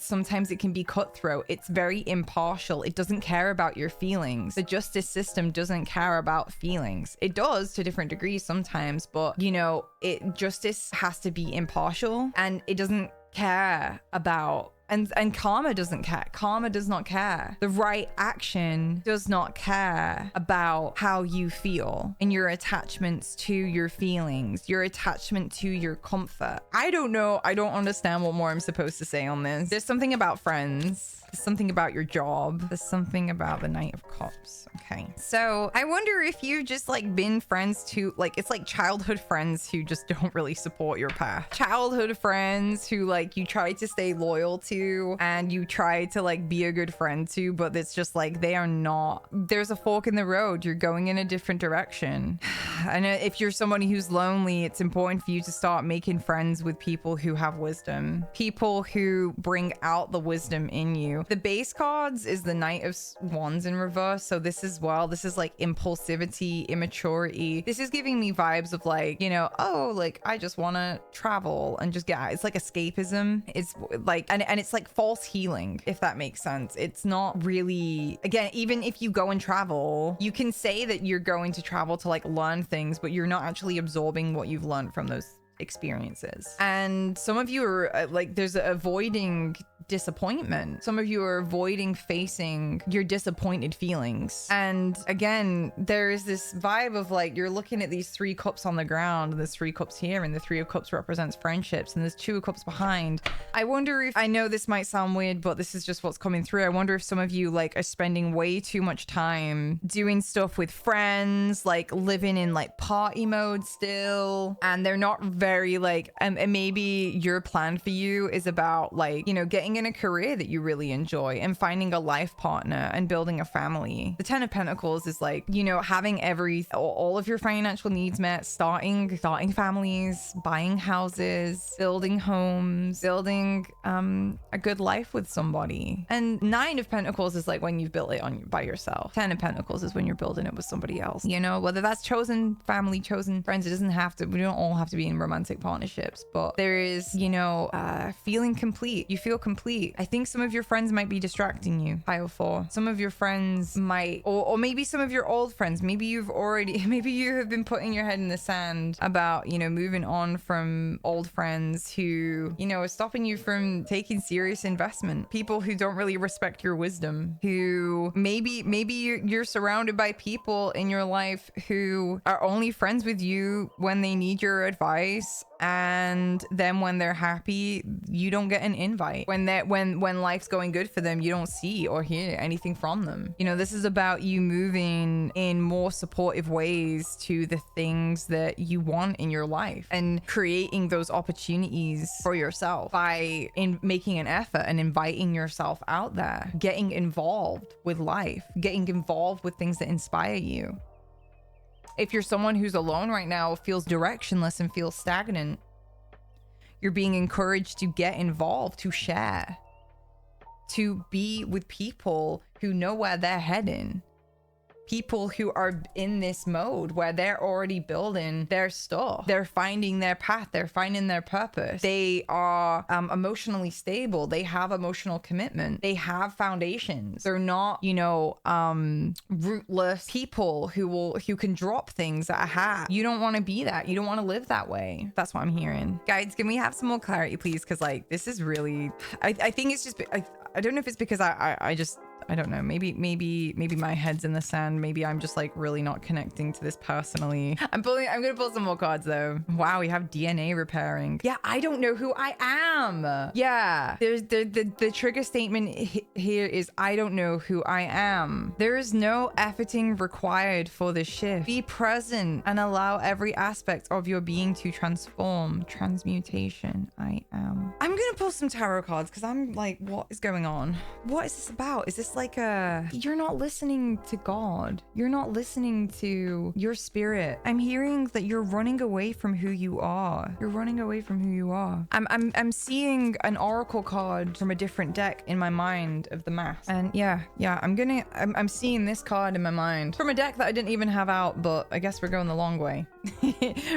Sometimes it can be cutthroat. It's very impartial. It doesn't care about your feelings. The justice system doesn't care about feelings. It does to different degrees sometimes, but you know, justice has to be impartial, and it doesn't care about, and karma doesn't care. Karma does not care. The right action does not care about how you feel and your attachments to your feelings, your attachment to your comfort. I don't know. I don't understand what more I'm supposed to say on this. There's something about friends. There's something about your job. There's something about the Knight of Cups. Okay. So I wonder if you've just like been friends to, like, it's like childhood friends who just don't really support your path. Childhood friends who like you try to stay loyal to and you try to like be a good friend to, but it's just like they are not. There's a fork in the road. You're going in a different direction. And if you're somebody who's lonely, it's important for you to start making friends with people who have wisdom. People who bring out the wisdom in you. The base cards is the Knight of Wands in reverse. So this is like impulsivity, immaturity. This is giving me vibes of like, you know, oh, like I just want to travel and just get, it's like escapism. It's like, and it's like false healing, if that makes sense. It's not really, again, even if you go and travel, you can say that you're going to travel to like learn things, but you're not actually absorbing what you've learned from those experiences. And some of you are like, there's avoiding disappointment. Some of you are avoiding facing your disappointed feelings. And again, there is this vibe of like, you're looking at these 3 cups on the ground, and there's 3 cups here, and the 3 of cups represents friendships, and there's 2 of cups behind. I wonder if, I know this might sound weird, but this is just what's coming through. I wonder if some of you like are spending way too much time doing stuff with friends, like living in like party mode still, and they're not very like, and maybe your plan for you is about like, you know, getting in a career that you really enjoy and finding a life partner and building a family. The 10 of Pentacles is like, you know, having all of your financial needs met, starting families, buying houses, building homes, building a good life with somebody. And 9 of Pentacles is like when you've built it by yourself. 10 of Pentacles is when you're building it with somebody else, you know, whether that's chosen family, chosen friends. It doesn't have to, we don't all have to be in romantic partnerships, but there is, you know, feeling complete. You feel complete. I think some of your friends might be distracting you, pile 4. Some of your friends might, or maybe some of your old friends, maybe you have been putting your head in the sand about, you know, moving on from old friends who, you know, are stopping you from taking serious investment. People who don't really respect your wisdom, who maybe you're surrounded by people in your life who are only friends with you when they need your advice nice, and then when they're happy, you don't get an invite. When life's going good for them, you don't see or hear anything from them. You know, this is about you moving in more supportive ways to the things that you want in your life and creating those opportunities for yourself by making an effort and inviting yourself out there, getting involved with life, getting involved with things that inspire you. If you're someone who's alone right now, feels directionless and feels stagnant, you're being encouraged to get involved, to share, to be with people who know where they're heading. People who are in this mode where they're already building their stuff. They're finding their path. They're finding their purpose. They are emotionally stable. They have emotional commitment. They have foundations. They're not, you know, rootless people who can drop things at a hat. You don't want to be that. You don't want to live that way. That's what I'm hearing. Guys, can we have some more clarity, please? Because like, this is really, I think it's just, I don't know if it's because I don't know. Maybe my head's in the sand. Maybe I'm just like really not connecting to this personally. I'm gonna pull some more cards though. Wow, we have DNA repairing. Yeah, I don't know who I am. Yeah, there's the trigger statement here is I don't know who I am. There is no efforting required for this shift. Be present and allow every aspect of your being to transform. Transmutation. I am. I'm gonna pull some tarot cards because I'm like, what is going on? What is this about? Is this like you're not listening to God. You're not listening to your spirit. I'm hearing that you're running away from who you are. You're running away from who you are. I'm seeing an oracle card from a different deck in my mind of the mask. And yeah, I'm seeing this card in my mind from a deck that I didn't even have out, but I guess we're going the long way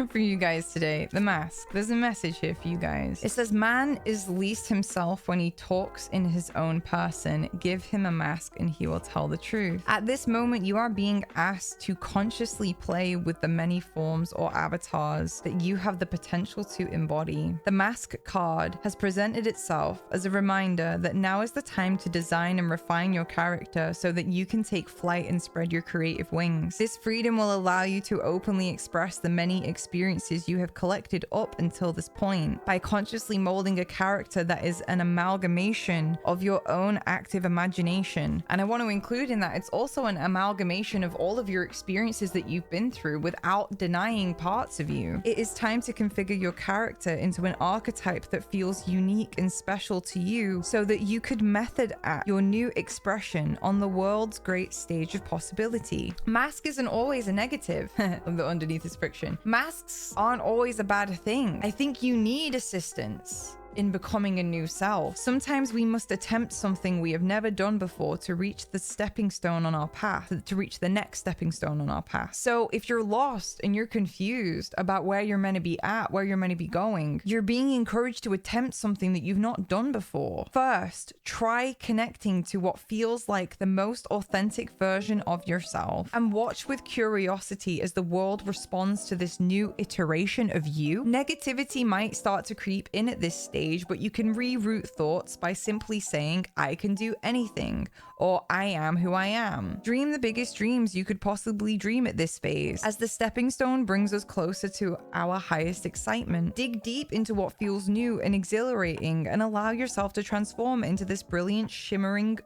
for you guys today. The mask. There's a message here for you guys. It says, man is least himself when he talks in his own person. Give him a mask and he will tell the truth. At this moment, you are being asked to consciously play with the many forms or avatars that you have the potential to embody. The mask card has presented itself as a reminder that now is the time to design and refine your character so that you can take flight and spread your creative wings. This freedom will allow you to openly express the many experiences you have collected up until this point by consciously molding a character that is an amalgamation of your own active imagination. And I want to include in that, it's also an amalgamation of all of your experiences that you've been through without denying parts of you. It is time to configure your character into an archetype that feels unique and special to you so that you could method act your new expression on the world's great stage of possibility. Mask isn't always a negative. The underneath is friction. Masks aren't always a bad thing. I think you need assistance in becoming a new self. Sometimes we must attempt something we have never done before to reach the stepping stone on our path, to reach the next stepping stone on our path. So if you're lost and you're confused about where you're meant to be at, where you're meant to be going, you're being encouraged to attempt something that you've not done before. First, try connecting to what feels like the most authentic version of yourself and watch with curiosity as the world responds to this new iteration of you. Negativity might start to creep in at this stage, but you can reroute thoughts by simply saying, I can do anything, or I am who I am. Dream the biggest dreams you could possibly dream at this phase, as the stepping stone brings us closer to our highest excitement. Dig deep into what feels new and exhilarating and allow yourself to transform into this brilliant, shimmering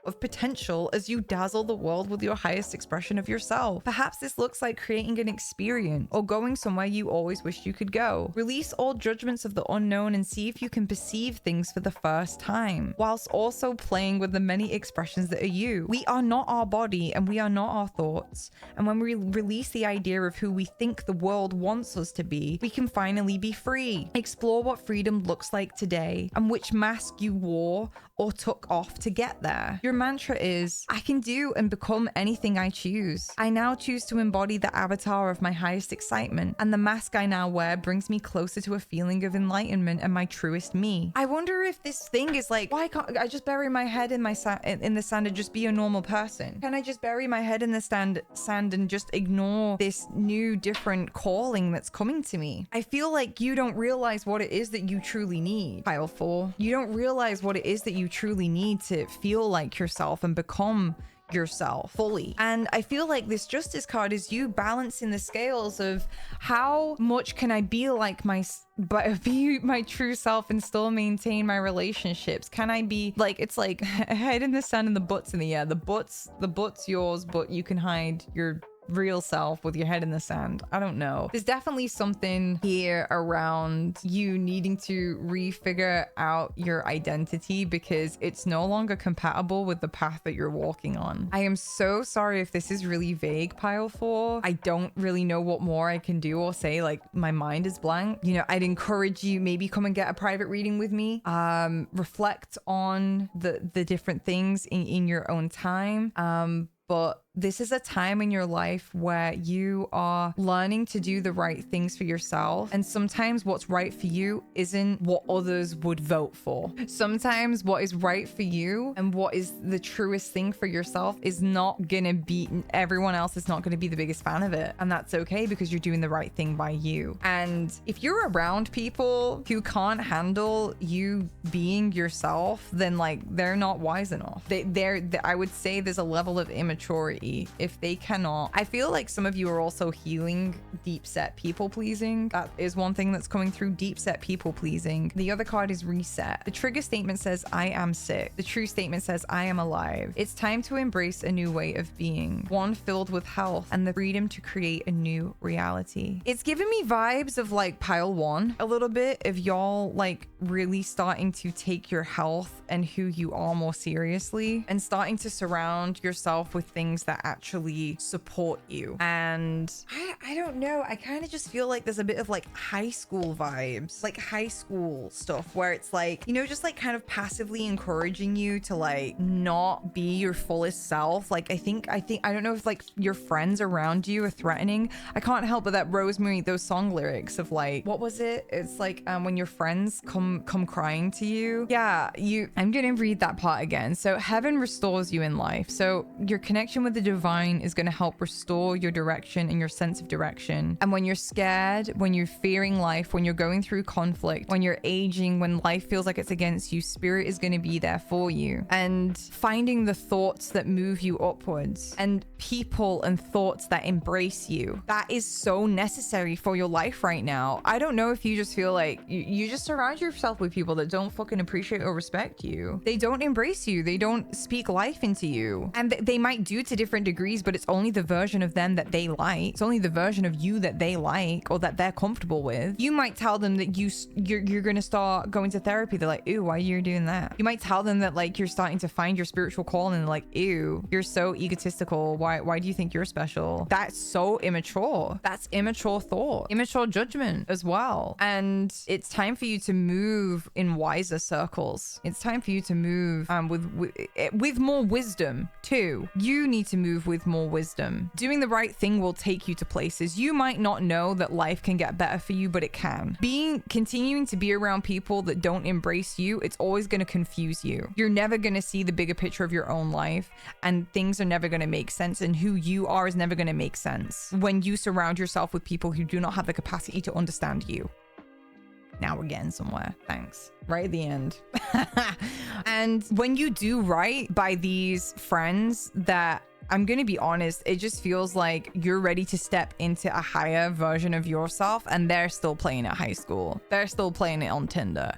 of potential as you dazzle the world with your highest expression of yourself. Perhaps this looks like creating an experience or going somewhere you always wished you could go. Release all judgments of the unknown and see if you can perceive things for the first time, whilst also playing with the many expressions that are you. We are not our body and we are not our thoughts. And when we release the idea of who we think the world wants us to be, we can finally be free. Explore what freedom looks like today and which mask you wore or took off to get there. Your mantra is, I can do and become anything I choose. I now choose to embody the avatar of my highest excitement, and the mask I now wear brings me closer to a feeling of enlightenment and my truest me. I wonder if this thing is like, why can't I just bury my head in the sand and just be a normal person? Can I just bury my head in the sand and just ignore this new, different calling that's coming to me? I feel like you don't realize what it is that you truly need, Pile 4. You don't realize what it is that you truly need to feel like yourself and become yourself fully. And I feel like this justice card is you balancing the scales of how much can I be like but be my true self and still maintain my relationships. Can I be like, it's like head in the sun and the butt's in the air. The butt's yours, but you can hide your real self with your head in the sand. I don't know. There's definitely something here around you needing to refigure out your identity because it's no longer compatible with the path that you're walking on. I am so sorry if this is really vague, pile 4. I don't really know what more I can do or say. Like, my mind is blank. You know, I'd encourage you, maybe come and get a private reading with me. Reflect on the different things in your own time. But this is a time in your life where you are learning to do the right things for yourself. And sometimes what's right for you isn't what others would vote for. Sometimes what is right for you and what is the truest thing for yourself is not gonna be, everyone else is not gonna be the biggest fan of it. And that's okay because you're doing the right thing by you. And if you're around people who can't handle you being yourself, then like they're not wise enough. I would say there's a level of immaturity if they cannot. I feel like some of you are also healing deep set people pleasing. That is one thing that's coming through, deep set people pleasing. The other card is reset. The trigger statement says I am sick. The true statement says I am alive. It's time to embrace a new way of being, one filled with health and the freedom to create a new reality. It's giving me vibes of like pile 1 a little bit, of y'all like really starting to take your health and who you are more seriously and starting to surround yourself with things that actually support you. And I don't know, I kind of just feel like there's a bit of like high school vibes, like high school stuff where it's like, you know, just like kind of passively encouraging you to like not be your fullest self. Like I think I don't know if like your friends around you are threatening. I can't help but that Rosemary, those song lyrics of like, what was it? It's like when your friends come crying to you. Yeah, I'm gonna read that part again. So heaven restores you in life. So your connection with the divine is going to help restore your direction and your sense of direction. And when you're scared, when you're fearing life, when you're going through conflict, when you're aging, when life feels like it's against you, spirit is going to be there for you. And finding the thoughts that move you upwards and people and thoughts that embrace you, that is so necessary for your life right now. I don't know if you just feel like you just surround yourself with people that don't fucking appreciate or respect you. They don't embrace you. They don't speak life into you. And they might do to different degrees, but it's only the version of them that they like. It's only the version of you that they like or that they're comfortable with. You might tell them that you're gonna start going to therapy. They're like, ew, why are you doing that? You might tell them that like you're starting to find your spiritual calling and they're like, ew, you're so egotistical. Why do you think you're special? That's so immature. That's immature thought, immature judgment as well. And it's time for you to move in wiser circles. It's time for you to move with more wisdom too. You need to move with more wisdom. Doing the right thing will take you to places. You might not know that life can get better for you, but it can. Continuing to be around people that don't embrace you, it's always going to confuse you. You're never going to see the bigger picture of your own life, and things are never going to make sense, and who you are is never going to make sense when you surround yourself with people who do not have the capacity to understand you. Now we're getting somewhere. Thanks. Right at the end. And when you do right by these friends that, I'm going to be honest, it just feels like you're ready to step into a higher version of yourself, and they're still playing at high school. They're still playing it on Tinder.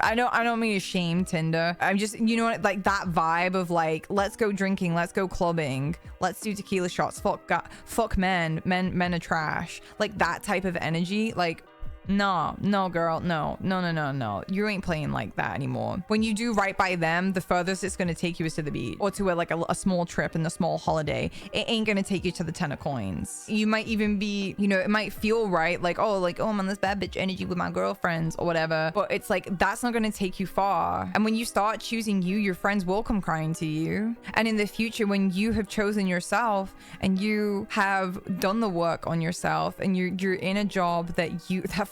I don't mean to shame Tinder. I'm just, you know what, like that vibe of like, let's go drinking, let's go clubbing, let's do tequila shots, fuck men are trash. Like that type of energy, like, no, girl, no. You ain't playing like that anymore. When you do right by them, the furthest it's going to take you is to the beach or to a small trip and a small holiday. It ain't going to take you to the 10 of coins. You might even be, you know, it might feel right. Like, oh, I'm on this bad bitch energy with my girlfriends or whatever. But it's like, that's not going to take you far. And when you start choosing you, your friends will come crying to you. And in the future, when you have chosen yourself and you have done the work on yourself and you're in a job that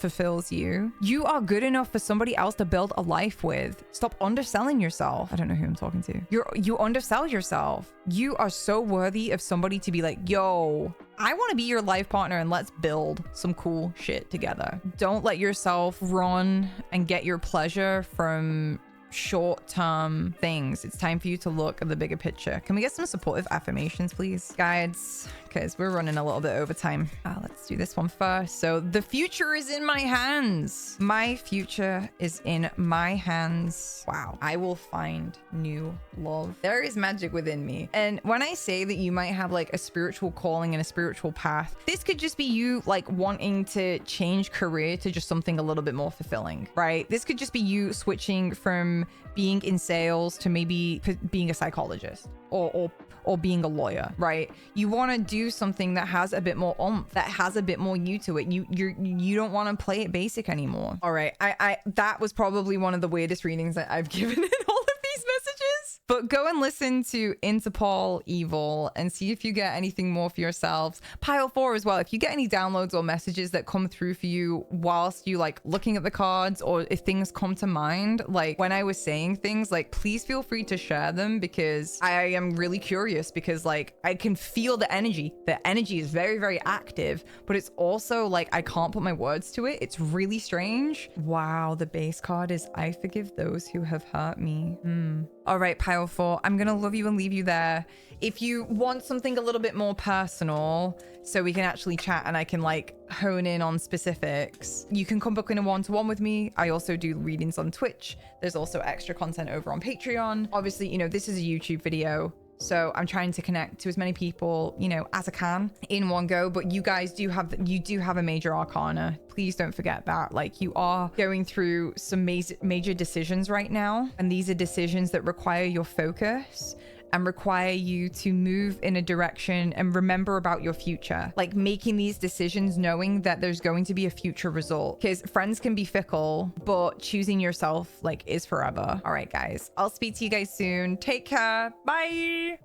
fulfills you, you are good enough for somebody else to build a life with. Stop underselling yourself. I don't know who I'm talking to. You undersell yourself. You are so worthy of somebody to be like, yo, I want to be your life partner and let's build some cool shit together. Don't let yourself run and get your pleasure from short-term things. It's time for you to look at the bigger picture. Can we get some supportive affirmations, please, guides? Because we're running a little bit over time. Let's do this one first. So the future is in my hands. My future is in my hands. Wow. I will find new love. There is magic within me. And when I say that you might have like a spiritual calling and a spiritual path, this could just be you like wanting to change career to just something a little bit more fulfilling, right? This could just be you switching from being in sales to maybe being a psychologist or being a lawyer, right? You want to do something that has a bit more oomph, that has a bit more you to it. You don't want to play it basic anymore. All right, I that was probably one of the weirdest readings that I've given in all of these messages. But go and listen to Interpol Evil and see if you get anything more for yourselves. Pile 4 as well. If you get any downloads or messages that come through for you whilst you like looking at the cards, or if things come to mind, like when I was saying things, like please feel free to share them, because I am really curious, because like I can feel the energy. The energy is very, very active, but it's also like I can't put my words to it. It's really strange. Wow, the base card is I forgive those who have hurt me. All right, Pile 4, I'm gonna love you and leave you there. If you want something a little bit more personal, so we can actually chat and I can like hone in on specifics, you can come book in a one-to-one with me. I also do readings on Twitch. There's also extra content over on Patreon. Obviously, you know, this is a YouTube video, so I'm trying to connect to as many people, you know, as I can in one go. But you guys do have a major arcana. Please don't forget that. Like, you are going through some major decisions right now. And these are decisions that require your focus and require you to move in a direction and remember about your future. Like making these decisions knowing that there's going to be a future result, because friends can be fickle, but choosing yourself like is forever. All right, guys, I'll speak to you guys soon. Take care. Bye.